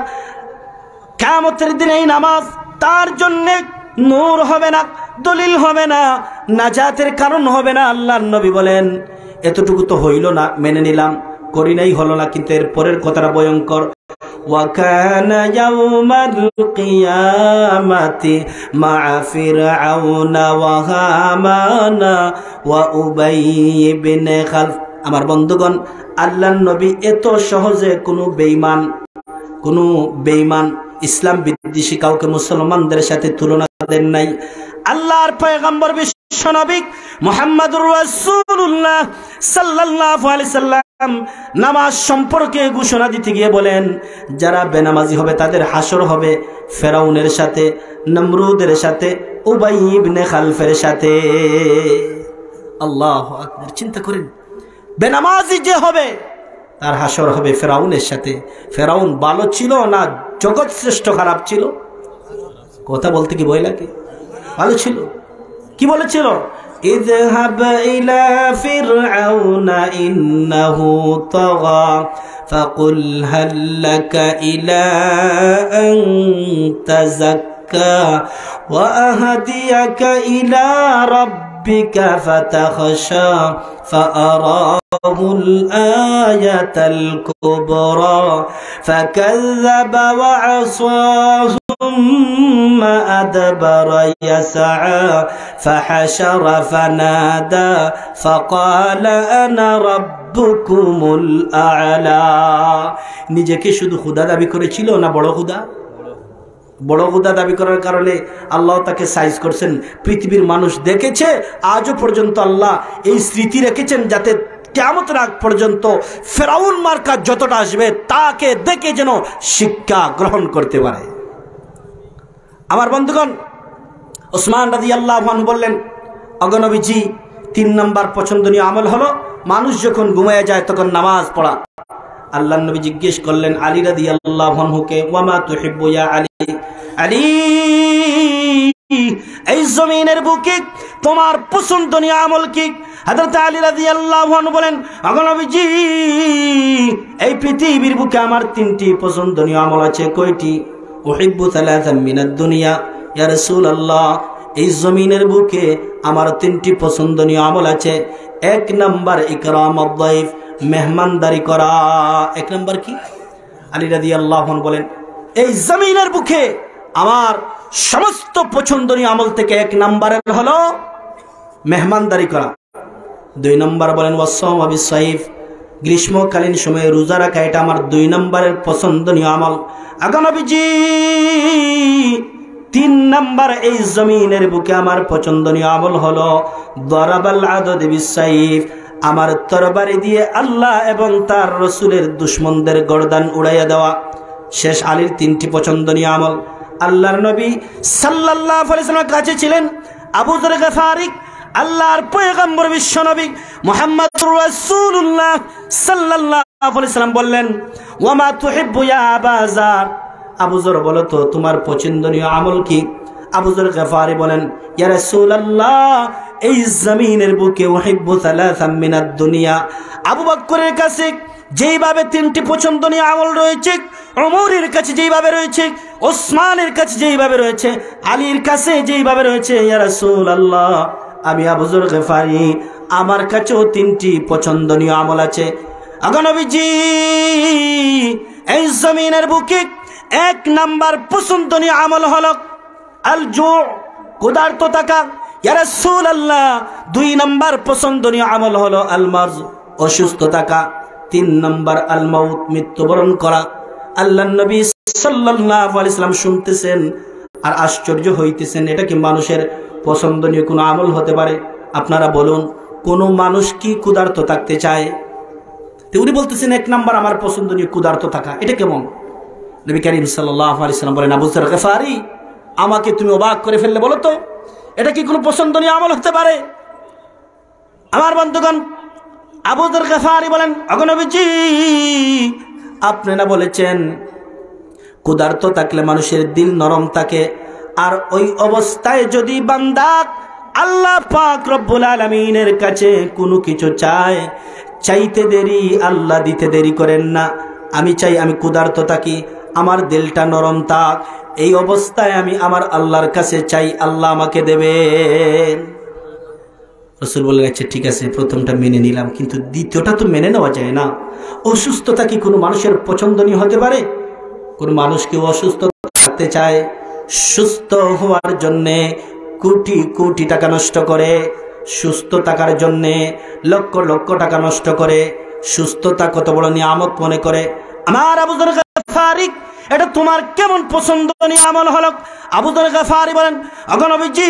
কিয়ামতের দিনে এই নামাজ তার জন্য নূর হবে না, দলিল হবে না, নাজাতের কারণ হবে না। আল্লাহর নবী বলেন, এতটুকু তো হইল না, মেনে নিলাম, করি নাই, হলো না, কিন্তু এর পরের কথাটা ভয়ঙ্কর। ওয়া কানা ইয়াউমাল কিয়ামাতি মা ফিরআউনা ওয়া হামানা ওয়া উবাই ইবনে খালফ। আমার বন্ধুগণ, আল্লাহর নবী এত সহজে কোনো বেঈমান ইসলাম বিদ্বেষী কাউকে মুসলমানদের সাথে তুলনা দেন নাই। আল্লাহর পয়গম্বর বিশ্ব নবী মুহাম্মদুর রাসূলুল্লাহ সাল্লাল্লাহু আলাইহি সাল্লাম নামাজ সম্পর্কে ঘোষণা দিতে গিয়ে বলেন, যারা বেনামাজি হবে তাদের হাসর হবে ফেরাউনের সাথে, নমরুদের সাথে, উবাই ইবনে খালফের সাথে। আল্লাহু আকবার। চিন্তা করেন, বেনামাজি যে হবে তার হাসর হবে ফেরাউনের সাথে। ফেরাউন ভালো ছিল না জগৎ শ্রেষ্ঠ খারাপ ছিল? কথা বলতে কি ভয় লাগে? ভালো ছিল। কি বলেছিল? اذهب إلى فرعون إنه طغى فقل هل لك إلى أن تزكى وأهديك إلى ربك فتخشى فأراه الآية الكبرى فكذب وعصى ثم أدبر يسعى فحشر فنادى فقال أنا ربكم الأعلى। নিজেকে শুধু খুদা দাবি করেছিল না বড় খুদা? বড় খুদা দাবি করার কারণে আল্লাহ তাকে সাইজ করছেন। পৃথিবীর মানুষ দেখেছে, আজও পর্যন্ত আল্লাহ এই স্মৃতি রেখেছেন যাতে কিয়ামতের আগ পর্যন্ত ফেরাউন মার্কা যতটা আসবে তাকে দেখে যেন শিক্ষা গ্রহণ করতে পারে। আমার বন্ধুগণ, ওসমান রাদিয়াল্লাহু আনহু বললেন, অগনবীজি 3 নম্বর পছন্দনীয় আমল হলো মানুষ যখন ঘুমিয়ে যায় তখন নামাজ পড়া। আল্লাহ নবী জিজ্ঞেস করলেন আলী রাদিয়াল্লাহু আনহুকে, ওয়ামা তুহিব্বু ইয়া আলী, আলী এই জমিনের বুকে তোমার পছন্দনীয় আমল কি? হযরত আলী রাদিয়াল্লাহু আনহু বলেন, অগনবীজি এই পৃথিবীর বুকে আমার 3টি পছন্দনীয় আমল আছে। কয়টি? উহিব্বু সালাসাম মিনাদ দুনিয়া, ইয়া রাসূলুল্লাহ এই জমিনের বুকে আমার 3টি পছন্দনীয় আমল আছে। 1 নাম্বার ইকরামুদ দাইফ, মেহমানদারি করা। 1 নাম্বার কি? আলী রাদিয়াল্লাহু আনহু বলেন, এই জমিনের বুকে আমার সমস্ত পছন্দনীয় আমল থেকে 1 নাম্বারের হলো মেহমানদারি করা। 2 নাম্বার বলেন ওয়াসসাম বিসাইফ, গ্রীষ্মকালীন সময়ে রোজা রাখা, এটা আমার 2 নাম্বারের পছন্দনীয় আমল। আগনবীজি 3 নাম্বার এই জমিনের বুকে আমার পছন্দনীয় আমল হলো দরাবাল আদদ বিসাইফ, আমার তরবারি দিয়ে আল্লাহ এবং তার রসুলের দুশমনদের গর্দান উড়াইয়া দেওয়া। শেষ আলীর 3টি পছন্দনীয় আমল। আল্লাহর নবী সাল্লাল্লাহু আলাইহি ওয়াসাল্লামের কাছে ছিলেন আবু যর গফারি, আল্লাহর পয়গম্বর বিশ্ব নবী মুহাম্মদুর রাসূলুল্লাহ সাল্লাল্লাহু আলাইহি ওয়াসাল্লাম বললেন, ওয়ামা তুহিব্বু ইয়া আবা যর, আবু যর বলো তো তোমার পছন্দনীয় আমল কি? আবু যর গফারি বলেন, ইয়া রাসূলুল্লাহ এই জমিনের বুকে উহিব্বু সালাসাম মিনাদ দুনিয়া। আবু বকরের কাছে যেইভাবে 3টি পছন্দনীয় আমল রয়েছে, ওমরের কাছে যেইভাবে রয়েছে, ওসমানের কাছে যেইভাবে রয়েছে, আলীর কাছে যেইভাবে রয়েছে, ইয়া রাসূলুল্লাহ আমি আবু যর গফারি আমার কাছেও 3টি পছন্দনীয় আমল আছে। আগনবীজি এই জমিনের বুকে 1 নাম্বার পছন্দনীয় আমল হলো আল জু, ক্ষুধার্ত থাকা। ইয়া রাসূলুল্লাহ 2 নাম্বার পছন্দনীয় আমল হলো আল মারজ, অসুস্থ থাকা। 3 নাম্বার আল মাউত, মৃত্যুবরণ করা। আল্লাহর নবী সাল্লাল্লাহু আলাইহি ওয়াসাল্লাম শুনতেছেন আর আশ্চর্য হইতেছেন, এটা কি মানুষের পছন্দনীয় কোনো আমল হতে পারে? আপনারা বলুন, কোন মানুষ কি ক্ষুধার্ত থাকতে চায়? তো উনি বলতেছেন 1 নাম্বার আমার পছন্দনীয় ক্ষুধার্ত থাকা। এটা কেমন? নবী করিম সাল্লাল্লাহু আলাইহি ওয়াসাল্লাম বলেন, আবু যর গফারি আমাকে তুমি অবাক করে ফেললে, বলো তো এটা কি কোনো পছন্দনীয় আমল হতে পারে? আমার বন্ধুগণ, আবু যর গফারি বলেন, অগনবীজি আপনি না বলেছেন ক্ষুধার্ত থাকলে মানুষের দিল নরম থাকে, আর ওই অবস্থায় যদি বান্দা আল্লাহ পাক রব্বুল আলামিনের কাছে কোনো কিছু চায়, চাইতে দেরি আল্লাহ দিতে দেরি করেন না। আমি চাই আমি ক্ষুধার্ত থাকি, আমার দিলটা নরম থাক, এই অবস্থায় আমি আমার আল্লাহর কাছে চাই, আল্লাহ আমাকে দেবেন। রাসূল বললেন, আচ্ছা ঠিক আছে, প্রথমটা মেনে নিলাম, কিন্তু দ্বিতীয়টা তো মেনে নেওয়া যায় না। অসুস্থতা কি কোনো মানুষের পছন্দনীয় হতে পারে? কোন মানুষ কি অসুস্থ থাকতে চায়? সুস্থ হওয়ার জন্যে কোটি কোটি টাকা নষ্ট করে, সুস্থ থাকার জন্যে লক্ষ লক্ষ টাকা নষ্ট করে, সুস্থতা কত বড় নিয়ামত মনে করে। আমার আবু যর গফারি এটা তোমার কেমন পছন্দনীয় আমল হলো? আবু যর গফারি বলেন, অগনবীজি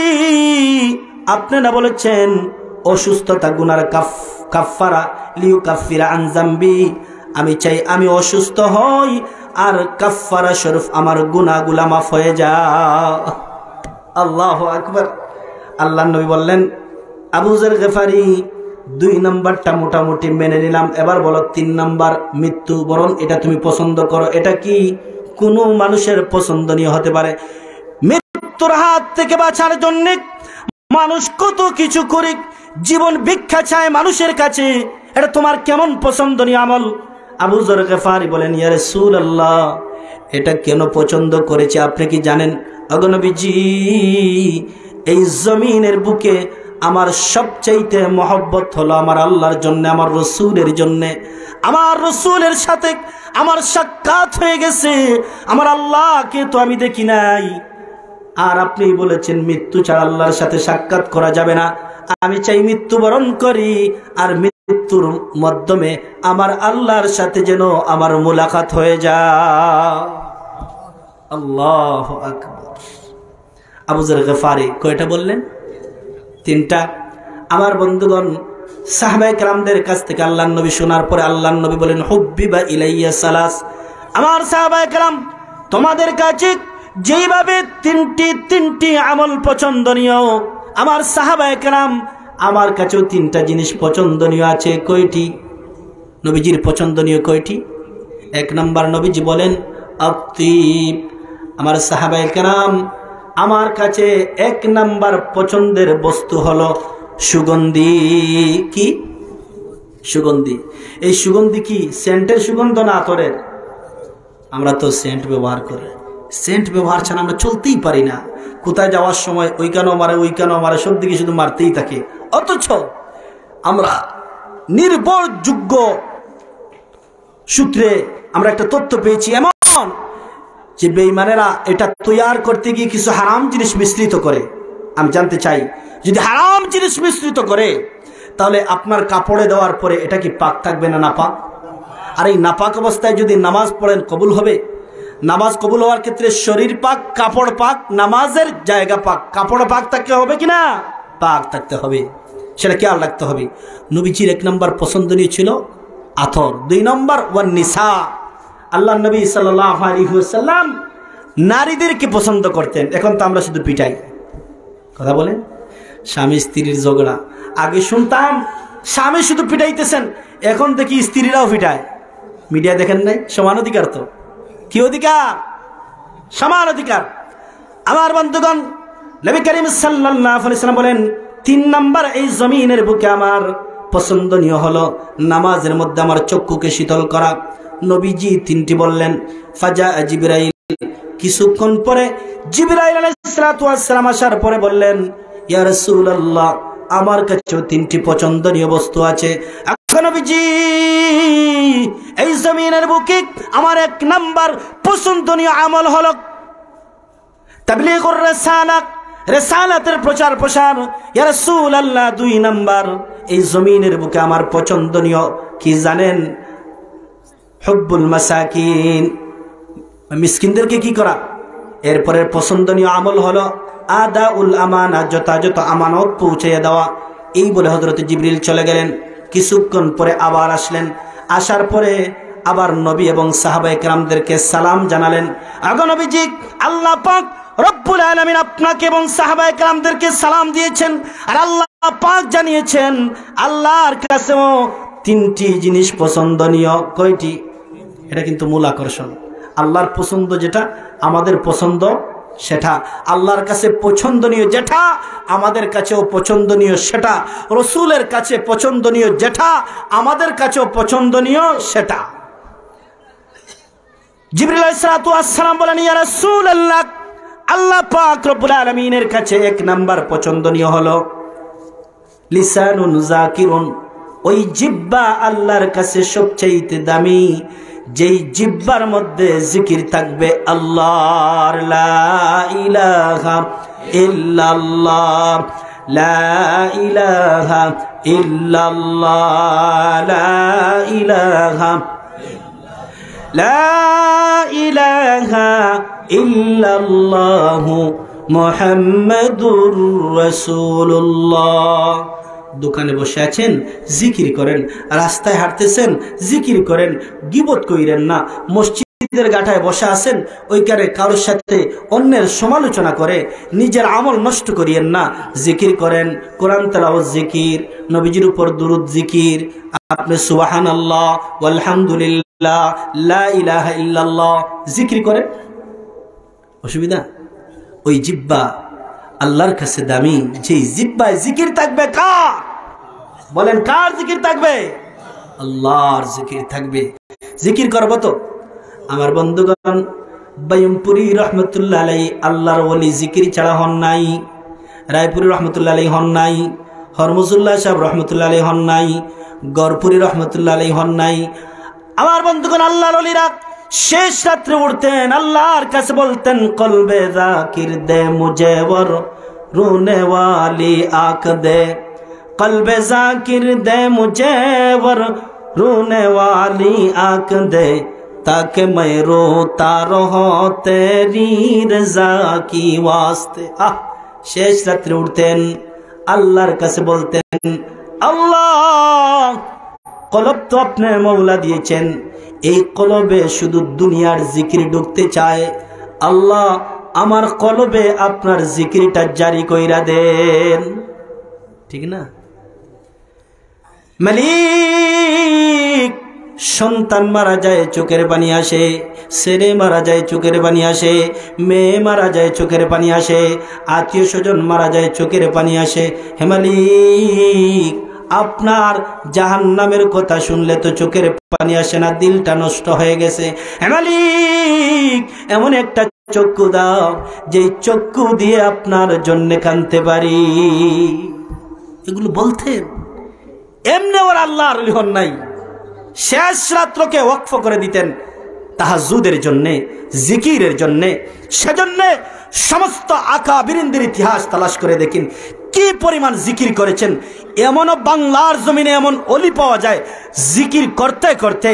আপনি না বলেছেন অসুস্থতা গুনার কাফফারা লিউকাফিরা আন যামবি, আমি চাই আমি অসুস্থ হই আর কাফফারা স্বরূপ আমার গুনাহগুলো মাফ হয়ে যায়। আল্লাহু আকবার। আল্লাহর নবী বললেন, আবু যর গফারি 2 নাম্বারটা মোটামুটি মেনে নিলাম, এবার বলো 3 নাম্বার মৃত্যুবরণ, এটা তুমি পছন্দ করো। এটা কি কোনো মানুষের পছন্দনীয় হতে পারে? মৃত্যুর হাত থেকে বাঁচার জন্য মানুষ কত কিছু করে, জীবন ভিক্ষা চায় মানুষের কাছে, এটা তোমার কেমন পছন্দনীয় আমল? আবু যর গফারি বলেন, ইয়া রাসূলুল্লাহ, এটা কেন পছন্দ করেছে আপনি কি জানেন? ওগো নবীজি, এই জমিনের বুকে আমার সবচাইতে মহব্বত হলো আমার আল্লাহর জন্য, আমার রসুলের জন্য। আমার রসুলের সাথে আমার সাক্ষাৎ হয়ে গেছে, আমার আল্লাহকে তো আমি দেখি নাই। আর আপনি বলেছেন মৃত্যু ছাড়া আল্লাহর সাথে সাক্ষাৎ করা যাবে না। আমি চাই মৃত্যুবরণ করি, আর মৃত্যুর মাধ্যমে আমার আল্লাহর সাথে যেন আমার মুলাকাত হয়ে যায়। আল্লাহু আকবার। আবু যর গফারি কয়টা বললেন? 3টা। আমার বন্ধুগণ, সাহাবায়ে কেরামদের কাছ থেকে আল্লাহর নবী শোনার পরে আল্লাহর নবী বলেন, হুব্বিবা ইলাইয়া সালাস। আমার সাহাবায়ে কেরাম, তোমাদের কাছে যেইভাবে তিনটি আমল পছন্দনীয়, আমার সাহাবায়ে কেরাম আমার কাছেও 3টা জিনিস পছন্দনীয় আছে। কয়টি? নবীজির পছন্দনীয় কয়টি? 1 নাম্বার, নবীজি বলেন আত্তিব। আমার সাহাবায়ে কেরাম আমার কাছে 1 নাম্বার পছন্দের বস্তু হলো সুগন্ধি। কি সুগন্ধি? এই সুগন্ধি কি সেন্টের সুগন্ধ না আতরের? আমরা তো সেন্ট ব্যবহার করি, সেন্ট ব্যবহার ছাড়া আমরা চলতেই পারি না। কোথায় যাওয়ার সময় ওই কেন মারে, সব দিকে শুধু মারতেই থাকে। অথচ আমরা নির্ভরযোগ্য সূত্রে আমরা একটা তথ্য পেয়েছি এমন যে বেঈমানেরা এটা তৈয়ার করতে গিয়ে কিছু হারাম জিনিস মিশ্রিত করে। আমি জানতে চাই, যদি হারাম জিনিস মিশ্রিত করে তাহলে আপনার কাপড়ে দেওয়ার পরে এটা কি পাক থাকবে না নাপাক? আর এই নাপাক অবস্থায় যদি নামাজ পড়েন কবুল হবে? নামাজ কবুল হওয়ার ক্ষেত্রে শরীর পাক, কাপড় পাক, নামাজের জায়গা পাক, কাপড় পাক থাকতে হবে কিনা? পাক থাকতে হবে, সেটা খেয়াল রাখতে হবে। নবীজির 1 নম্বর পছন্দনীয় ছিল আতর। 2 নম্বর ওয়ান নিসা। আল্লাহ নবী সাল্লাল্লাহু আলাইহি ওয়াসাল্লাম নারীদেরকে পছন্দ করতেন। এখন তো আমরা শুধু পিটাই। কথা বলেন, স্বামী স্ত্রীর ঝগড়া। আগে শুনতাম স্বামী শুধু পিটাইতেছেন, এখন দেখি স্ত্রীরাও পিটায়। মিডিয়া দেখেন নাই? সমান অধিকার তো। কি অধিকার? সমান অধিকার। আমার বন্ধুগণ, নবী করিম সাল্লাল্লাহু আলাইহি ওয়াসাল্লাম বলেন 3 নাম্বার এই জমিনের বুকে আমার পছন্দনীয় হলো নামাজের মধ্যে আমার চক্ষুকে শীতল করা। নবীজি 3টি বললেন। ফাজা জিবরাইল, কিছুক্ষণ পরে জিবরাইল আলাইহিস সালাতু ওয়াস সালাম আসার পরে বললেন, ইয়া রাসূলুল্লাহ, আমার কাছেও 3টি পছন্দনীয় বস্তু আছে। নবীজি, এই জমিনের বুকে আমার 1 নাম্বার পছন্দনীয় আমল হলো তাবলীগুর রিসালাত, রিসালাতের প্রচার প্রসার। ইয়া রাসূলুল্লাহ, 2 নাম্বার এই জমিনের বুকে আমার পছন্দনীয় কি জানেন? হুব্বুল মাসাকিন, মিসকিনদেরকে কি করা। এরপরের পছন্দনীয় আমল হলো আদাউল আমানা, যথাযথ আমানত পৌঁছে দেওয়া। এই বলে হযরত জিবরিল চলে গেলেন। কিছুক্ষণ পরে আবার আসলেন। আসার পরে আবার নবী এবং সাহাবায়ে কেরামদেরকে সালাম জানালেন। আগো নবীজি, আল্লাহ পাক রব্বুল আলামিন আপনাকে এবং সাহাবায়ে কেরামদেরকে সালাম দিয়েছেন, আর আল্লাহ পাক জানিয়েছেন আল্লাহর কাছেও 3টি জিনিস পছন্দনীয়। কয়টি? এটা কিন্তু মূল আকর্ষণ। আল্লাহর পছন্দ যেটা, আমাদের পছন্দ সেটা। আল্লাহর কাছে পছন্দনীয় যেটা, আমাদের কাছেও পছন্দনীয় সেটা। রসুলের কাছে পছন্দনীয় যেটা, আমাদের কাছেও পছন্দনীয় সেটা। জিবরিল আলাইহিস সালাতু ওয়াস সালাম বলেন, ইয়া রাসূলুল্লাহ, আল্লাহ পাক রব্বুল আলামিনের কাছে 1 নাম্বার পছন্দনীয় হলো লিসানুন যাকিরুন, ওই জিহ্বা আল্লাহর কাছে সবচেয়ে দামি, যেই জিহ্বার মধ্যে জিকির থাকবে আল্লাহর, লা ইলাহা ইল্লাল্লাহ, লা ইলাহা ইল্লাল্লাহ, লা ইলাহা, লা ইলাহা ইল্লাল্লাহু মুহাম্মাদুর রাসূলুল্লাহ। দোকানে বসে আছেন, জিকির করেন। রাস্তায় হাঁটতেছেন, জিকির করেন। গীবত কইরেন না। মসজিদ মসজিদের গাঠায় বসে আছেন, ওইখানে কারোর সাথে অন্যের সমালোচনা করে নিজের আমল নষ্ট করিয়েন না। জিকির করেন, কোরআন তেলাওয়াত জিকির, নবীজির উপর দুরূদ জিকির, আপনি সুবহানাল্লাহ আলহামদুলিল্লাহ লা ইলাহা ইল্লাল্লাহ জিকির করেন। অসুবিধা? ওই জিহ্বা আল্লাহর কাছে দামি। যে জিহ্বায় জিকির থাকবে কার? বলেন কার জিকির থাকবে? আল্লাহর জিকির থাকবে। জিকির করবো তো আমার বন্ধুগণ, বাইমপুরি রহমতুল্লাহ আলাইহি আল্লাহর ওলি জিকির ছাড়া হন নাই, রায়পুরি রহমতুল্লাহ আলাইহি হন নাই, হরমুজুল্লাহ সাহেব রহমতুল্লাহ আলাইহি হন নাই, গড়পুরি রহমতুল্লাহ আলাইহি হন নাই। আমার বন্ধুগণ, আল্লাহর ওলিরা শেষ রাত্রে উঠতেন, আল্লাহর কাছে বলতেন কলবে জাকির দে মুঝে ওর রোনে ওয়ালি আঁখ দে, কলবে জাকির দে মুঝে ওর रोने वाली आँख दे ताकि मैं रोता रहूं तेरी रज़ा की वास्ते। শেষ রাত্রে উঠতেন, আল্লাহর কাছে বলতেন আল্লাহ কলব তো আপনি মওলা দিয়েছেন, এই কলবে শুধু দুনিয়ার জিকির ঢুকতে চায়, আল্লাহ আমার কলবে আপনার জিকিরটা জারি কইরা দেন। ঠিক না? মালিক সন্তান মারা যায় চোখের পানি আসে, ছেলে মারা যায় চোখের পানি আসে, মেয়ে মারা যায় চোখের পানি আসে, আত্মীয় স্বজন মারা যায় চোখের পানি আসে। হে মালিক আপনার জাহান্নামের কথা শুনলে তো চোখের পানি আসে না, দিলটা নষ্ট হয়ে গেছে। হে মালিক এমন একটা চক্ষু দাও যে চক্ষু দিয়ে আপনার জন্য কাঁদতে পারি। এগুলো বলতেন। এমনি ওর আল্লাহর ওলি হন নাই, শেষ রাত্রকে ওয়াকফ করে দিতেন তাহাজ্জুদের জন্যে, জিকিরের জন্যে। সেজন্যে সমস্ত আকাবিরিনদের ইতিহাস তালাশ করে দেখেন কি পরিমাণ জিকির করেছেন। এমনও বাংলার জমিনে এমন অলি পাওয়া যায়, জিকির করতে করতে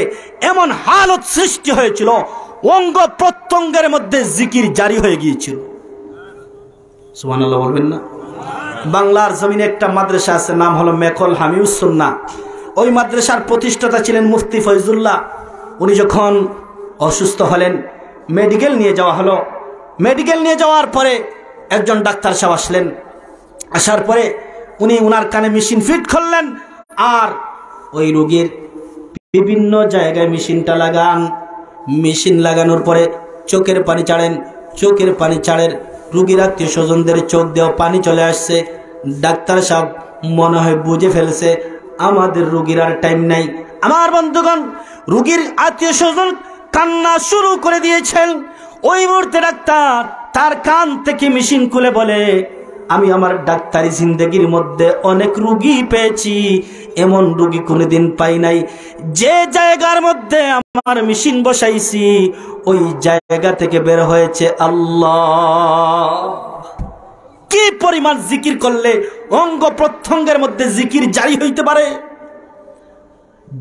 এমন হালত সৃষ্টি হয়েছিল, অঙ্গ প্রত্যঙ্গের মধ্যে জিকির জারি হয়ে গিয়েছিল। সুবহানাল্লাহ বলবেন না? বাংলার জমিনে একটা মাদ্রাসা আছে, নাম হলো মেকল হামিউস সুন্নাহ। ওই মাদ্রাসার প্রতিষ্ঠাতা ছিলেন মুফতি ফয়জুল্লাহ। উনি যখন অসুস্থ হলেন, মেডিকেল নিয়ে যাওয়া হলো। মেডিকেল নিয়ে যাওয়ার পরে একজন ডাক্তার সাহেব আসলেন। আসার পরে উনি উনার কানে মেশিন ফিট করলেন, আর ওই রোগীর বিভিন্ন জায়গায় মেশিনটা লাগান। মেশিন লাগানোর পরে চোখের পানি ছাড়েন, চোখের পানি ছাড়েন। রোগীর আত্মীয় স্বজনদের চোখ দেওয়া পানি চলে আসছে। ডাক্তার সাহেব মনে হয় বুঝে ফেলছে আমাদের রোগীর আর টাইম নাই। আমার বন্ধুগণ, রোগীর আত্মীয় স্বজন কান্না শুরু করে দিয়েছেন। ওই মুহূর্তে ডাক্তার তার কান থেকে মেশিন খুলে বলে, আমি আমার ডাক্তারি জিন্দেগির মধ্যে অনেক রোগী পেয়েছি, এমন রোগী কোনোদিন পাই নাই। যে জায়গার মধ্যে আমার মেশিন বসাইছি ওই জায়গা থেকে বের হয়েছে আল্লাহ। কি পরিমাণ জিকির করলে অঙ্গ প্রত্যঙ্গের মধ্যে জিকির জারি হইতে পারে।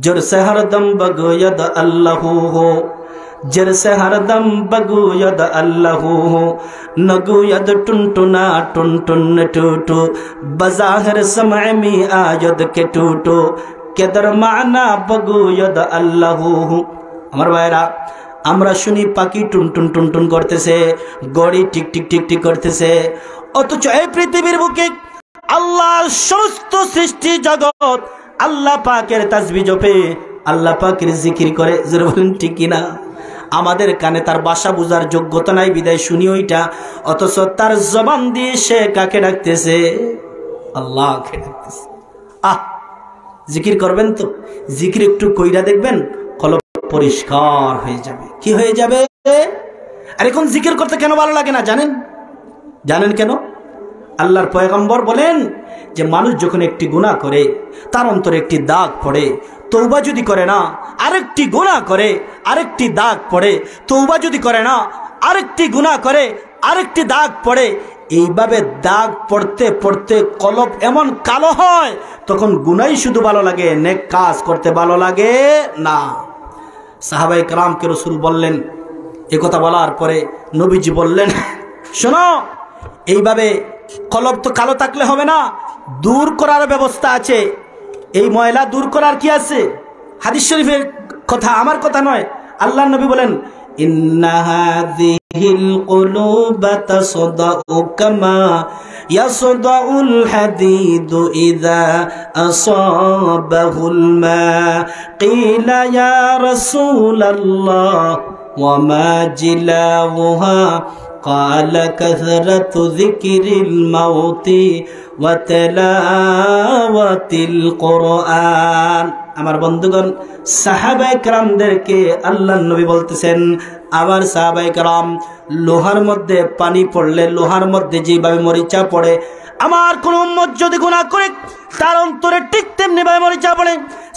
জোরসে হরদম বগোয়দ আল্লাহু হো, জরসে হরদম বগোয়দ আল্লাহু হো, নগোয়দ টুনটুনা টুনটুন টুটু, বজাহির সময় মে আয়দ কে টুটু, কেদর মানা বগোয়দ আল্লাহু হো। আমার ভাইরা, আমরা শুনি পাখি টুনটুন টুনটুন করতেছে, গড়ি টিক টিক টিক টিক করতেছে, অথচ এই পৃথিবীর বুকে আল্লাহর সমস্ত সৃষ্টি জগৎ আল্লাহ পাকের তাসবিহ জপে, আল্লাহ পাকের জিকির করে। জোরে বলেন ঠিক কিনা? আমাদের কানে তার ভাষা বুঝার যোগ্যতা নাই বিদায় শুনি ওইটা, অথচ তার জবান দিয়ে সে কাকে ডাকতেছে? আল্লাহকে ডাকতেছে। জিকির করবেন তো, জিকির একটু কইরা দেখবেন কলব পরিষ্কার হয়ে যাবে। কি হয়ে যাবে? আর এখন জিকির করতে কেন ভালো লাগে না জানেন? জানেন কেন? আল্লাহর পয়গম্বর বলেন যে মানুষ যখন একটি গুনাহ করে তার অন্তরে একটি দাগ পড়ে, তওবা যদি করে না আরেকটি গুনাহ করে আরেকটি দাগ পড়ে, তওবা যদি করে না আরেকটি গুনাহ করে আরেকটি দাগ পড়ে, এইভাবে দাগ পড়তে পড়তে কলব এমন কালো হয় তখন গুনাহই শুধু ভালো লাগে, নেক কাজ করতে ভালো লাগে না। সাহাবায়ে কেরামকে রাসূল বললেন, এই কথা বলার পরে নবীজি বললেন, শোনো, এইভাবে কলব তো কালো থাকলে হবে না, দূর করার ব্যবস্থা আছে। এই ময়লা দূর করার কি আছে? হাদিস শরীফের কথা, আমার কথা নয়। আল্লাহর নবী বলেন, ইন্না হাযিহিল কুলুবা তাসদাউ কামা ইয়াসদাউল হাদীদু ইযা আসাবাহুল মা কিলা ইয়া রাসূলাল্লাহ ওয়া মা জিলাউহা قال كثرة ذكر الموت وتلاوة القرآن আমার বন্ধুগণ সাহাবায়ে কেরামদেরকে আল্লাহর নবী বলতেছেন আমার সাহাবায়ে কেরাম লোহার মধ্যে পানি পড়লে লোহার মধ্যে যেভাবে মরিচা পড়ে আমার কোন উম্মত যদি গুনাহ করে তার অন্তরে ঠিক তেমনি ভাবে মরিচা পড়ে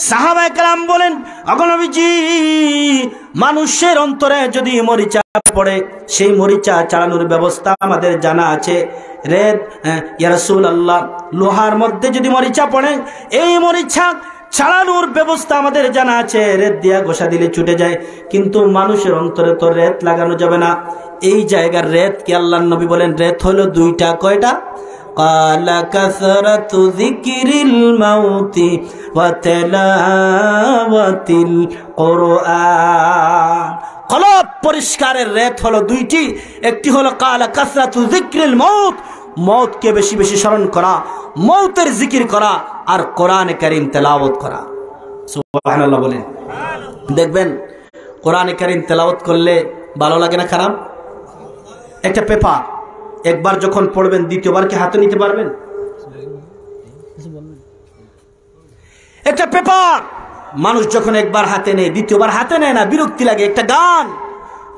সাহাবায়ে কেরাম বলেন ওগো নবীজি মানুষের অন্তরে যদি মরিচা পড়ে সেই মরিচা চালানোর ব্যবস্থা আমাদের জানা আছে রেদ ইয়া রাসূলুল্লাহ লোহার মধ্যে যদি মরিচা পড়ে এই মরিচা চালানোর ব্যবস্থা আমাদের জানা আছে রেত দিয়া ঘষা দিলে ছুটে যায় কিন্তু মানুষের অন্তরে তো রেত লাগানো যাবে না এই জায়গার রেত কি আল্লাহর নবী বলেন রেত হলো দুইটা কয়টা قال كثرة ذكر الموت وتلاوة القرآن কলব পরিষ্কারের রেত হলো দুইটি একটি হলো قال كثرة ذكر الموت মওতকে বেশি বেশি স্মরণ করা মওতের জিকির করা আর কোরআনে কারীম তেলাওয়াত করা সুবহানাল্লাহ বলেন দেখবেন কোরআনে কারীম তেলাওয়াত করলে ভালো লাগে না খারাপ একটা পেপার একবার যখন পড়বেন দ্বিতীয়বার কি হাতে নিতে পারবেন একটা পেপার মানুষ যখন একবার হাতে নেয় দ্বিতীয়বার হাতে নেয় না বিরক্তি লাগে একটা গান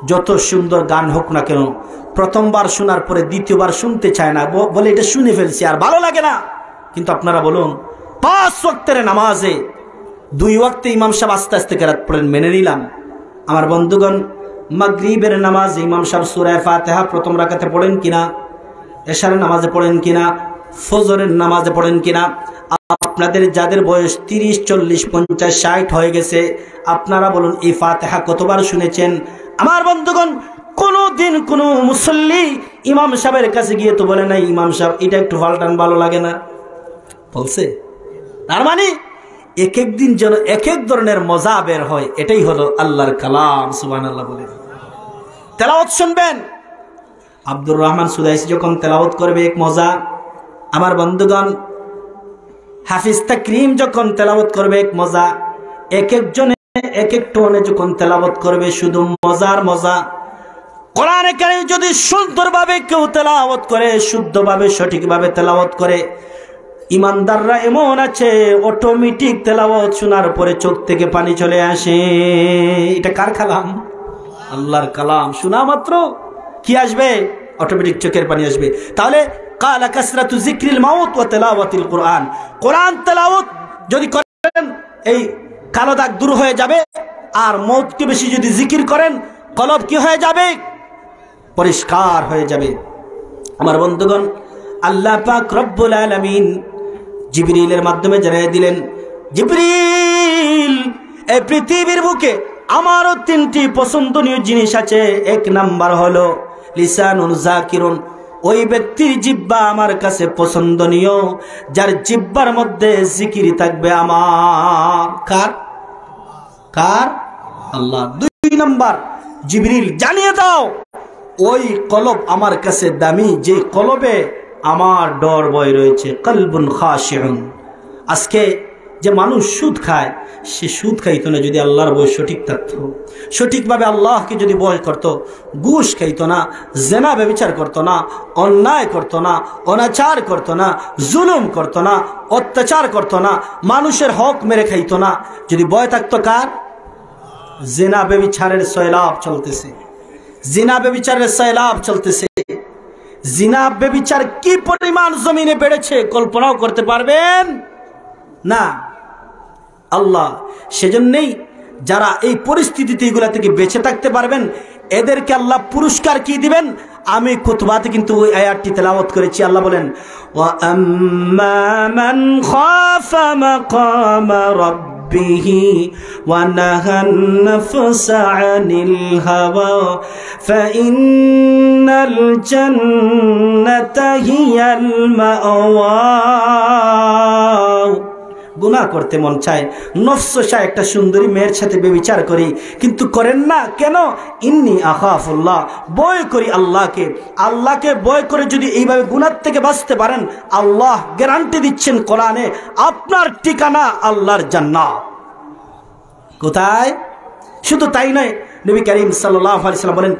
যত সুন্দর গান হোক না কেন প্রথমবার শোনার পরে দ্বিতীয়বার শুনতে চায় না বলে এটা শুনে ফেলছি আর ভালো লাগে না কিন্তু আপনারা বলুন 5 ওয়াক্তের নামাজে 2 ওয়াক্তে ইমাম সাহেব আস্তে আস্তে কেরাত পড়েন মেনে নিলাম আমার বন্ধুগণ মাগরিবের নামাজে ইমাম সাহেব সূরা ফাতিহা প্রথম রাকাতে পড়েন কিনা এশারের নামাজে পড়েন কিনা ফজরের নামাজে পড়েন কিনা আপনাদের যাদের বয়স 30 40 50 60 হয়ে গেছে আপনারা বলুন এই ফাতিহা কতবার শুনেছেন আমার বন্ধুগণ কোনদিন কোন মুসল্লি ইমাম সাহেবের কাছে গিয়ে তো বলে নাই ইমাম সাহেব এটা একটু পাল্টান ভালো লাগে না বলছে তার মানে এক এক দিন যেন এক এক ধরনের মজা বের হয় এটাই হলো আল্লাহর কালাম সুবহানাল্লাহ বলেন তেলাওয়াত শুনবেন আব্দুর রহমান সুদাইসি যখন তেলাওয়াত করবে এক মজা আমার বন্ধুগণ হাফিজ তাকরিম যখন তেলাওয়াত করবে এক মজা এক একজনে এক এক টোনে যখন তেলাওয়াত করবে শুধু মজার মজা কোরআনে কারীম যদি সুন্দরভাবে কেউ তেলাওয়াত করে শুদ্ধভাবে সঠিকভাবে তেলাওয়াত করে ইমানদাররা এমন আছে অটোমেটিক তেলাওয়াত শোনার পরে চোখ থেকে পানি চলে আসে এটা কার কালাম আল্লাহর কালাম শোনা মাত্র কি আসবে অটোমেটিক চোখের পানি আসবে তাহলে কালা কাসরাতু যিকরিল মাউত ওয়া তিলাওয়াতিল কুরআন কোরআন তেলাওয়াত যদি করেন এই কালো দাগ দূর হয়ে যাবে আর মওতকে বেশি যদি জিকির করেন কলব কি হয়ে যাবে পরিষ্কার হয়ে যাবে আমার বন্ধুগণ আল্লাহ পাক রব্বুল আলামিন জিবরিলের মাধ্যমে জানিয়ে দিলেন জিবরিল এই পৃথিবীর বুকে আমারও 3টি পছন্দনীয় জিনিস আছে এক নাম্বার হলো লিসানুন যাকিরুন ওই ব্যক্তির জিহ্বা আমার কাছে পছন্দনীয় যার জিহ্বার মধ্যে জিকির থাকবে আমার কার কার আল্লাহ 2 নাম্বার জিবরিল জানিয়ে দাও ওই কলব আমার কাছে দামি যে কলবে আমার ডর ভয় রয়েছে কলবুন খাশিউন আজকে যে মানুষ সুদ খায় সে সুদ খাইতো না যদি আল্লাহর ভয় সঠিক থাকতো সঠিকভাবে আল্লাহকে যদি ভয় করত ঘুষ খাইতো না জেনা ব্যভিচার করতো না অন্যায় করতো না অনাচার করতো না জুলুম করতো না অত্যাচার করতো না মানুষের হক মেরে খাইতো না যদি ভয় থাকতো কার জেনা ব্যভিচারের সয়লাব চলতেছে জিনা ব্যভিচারের সয়লাব চলতেছে জিনা ব্যভিচার কি পরিমাণ জমিনে বেড়েছে কল্পনাও করতে পারবেন না আল্লাহ সেজন্যই যারা এই পরিস্থিতিতে এগুলা থেকে বেঁচে থাকতে পারবেন এদেরকে আল্লাহ পুরস্কার কি দিবেন আমি খুতবাতে কিন্তু ওই আয়াতটি তেলাওয়াত করেছি আল্লাহ বলেন ওয়া আম্মা মান খাফা মাকামা রাব্বিহি ওয়া নাহান নাফসা আনিল হাওয়া ফাইন্নাল জান্নাতা হিয়াল মাওয়া গুনাহ করতে মন চায়, নফস চায় একটা সুন্দরী মেয়ের সাথে ব্যভিচার করি, কিন্তু করেন না কেন? ইন্নী আখাফুল্লাহ, ভয় করি আল্লাহকে। আল্লাহকে ভয় করে যদি এইভাবে গুনাহ থেকে বাঁচতে পারেন, আল্লাহ গ্যারান্টি দিচ্ছেন কোরআনে, আপনার ঠিকানা আল্লাহর জান্নাত। কোথায়? শুধু তাই নয়, নবী করিম সাল্লাল্লাহু আলাইহি ওয়াসাল্লাম বলেন,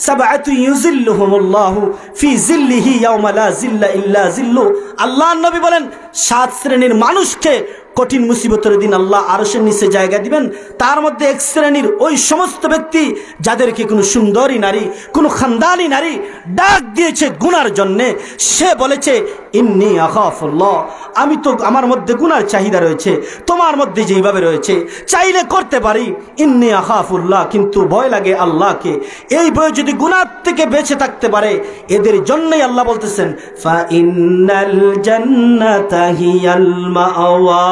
সাবআতু ইউযিল্লুহুমুল্লাহু ফি জিল্লিহি ইয়াওমা লা জিল্লা ইল্লা জিল্লু। আল্লাহর নবী বলেন, 7 শ্রেণীর মানুষকে কঠিন মুসিবতের দিন আল্লাহ আরশের নিচে জায়গা দিবেন। তার মধ্যে এক শ্রেণীর ওই সমস্ত ব্যক্তি যাদেরকে কোনো সুন্দরী নারী, কোনো খানদানি নারী ডাক দিয়েছে গুনার জন্যে, সে বলেছে ইন্নী আখাফুল্লাহ, আমি তো, আমার মধ্যে গুনার চাহিদা রয়েছে, তোমার মধ্যে যেইভাবে রয়েছে, চাইলে করতে পারি, ইন্নী আখাফুল্লাহ, কিন্তু ভয় লাগে আল্লাহকে। এই ভয় যদি গুনাহ থেকে বেঁচে থাকতে পারে, এদের জন্যই আল্লাহ বলতেছেন ফা ইন্নাল জান্নাতা হিয়াল মাওয়া,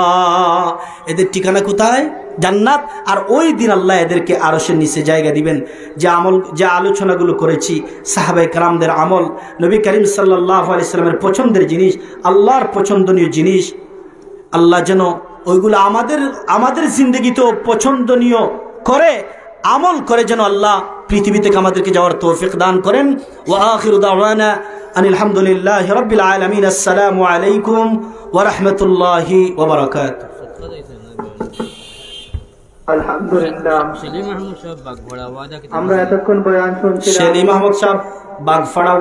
এদের ঠিকানা কোথায়? জান্নাত। আর ওই দিন আল্লাহ এদেরকে আরশের নিচে জায়গা দিবেন। যে আলোচনাগুলো করেছি সাহাবায়ে কেরামদের আমল, নবী করিম সাল্লাল্লাহু আলাইহি সাল্লামের পছন্দের জিনিস, আল্লাহর পছন্দনীয় জিনিস, আল্লাহ যেন ওইগুলো আমাদের জিন্দগিতেও পছন্দনীয় করে আমল করে যেন আল্লাহ পৃথিবী থেকে আমাদেরকে যাওয়ার তৌফিক দান করেন। ওয়া আখিরু দাওয়ানা আনিল হামদুলিল্লাহি রাব্বিল আলামিন। আসসালামু আলাইকুম ওয়া রাহমাতুল্লাহি ওয়া বারাকাতুহু। আলহামদুলিল্লাহ, আমরা এতক্ষণ বয়ান শুনছিলাম। সেলিম আহমদ সাহেব বাগফাড়া।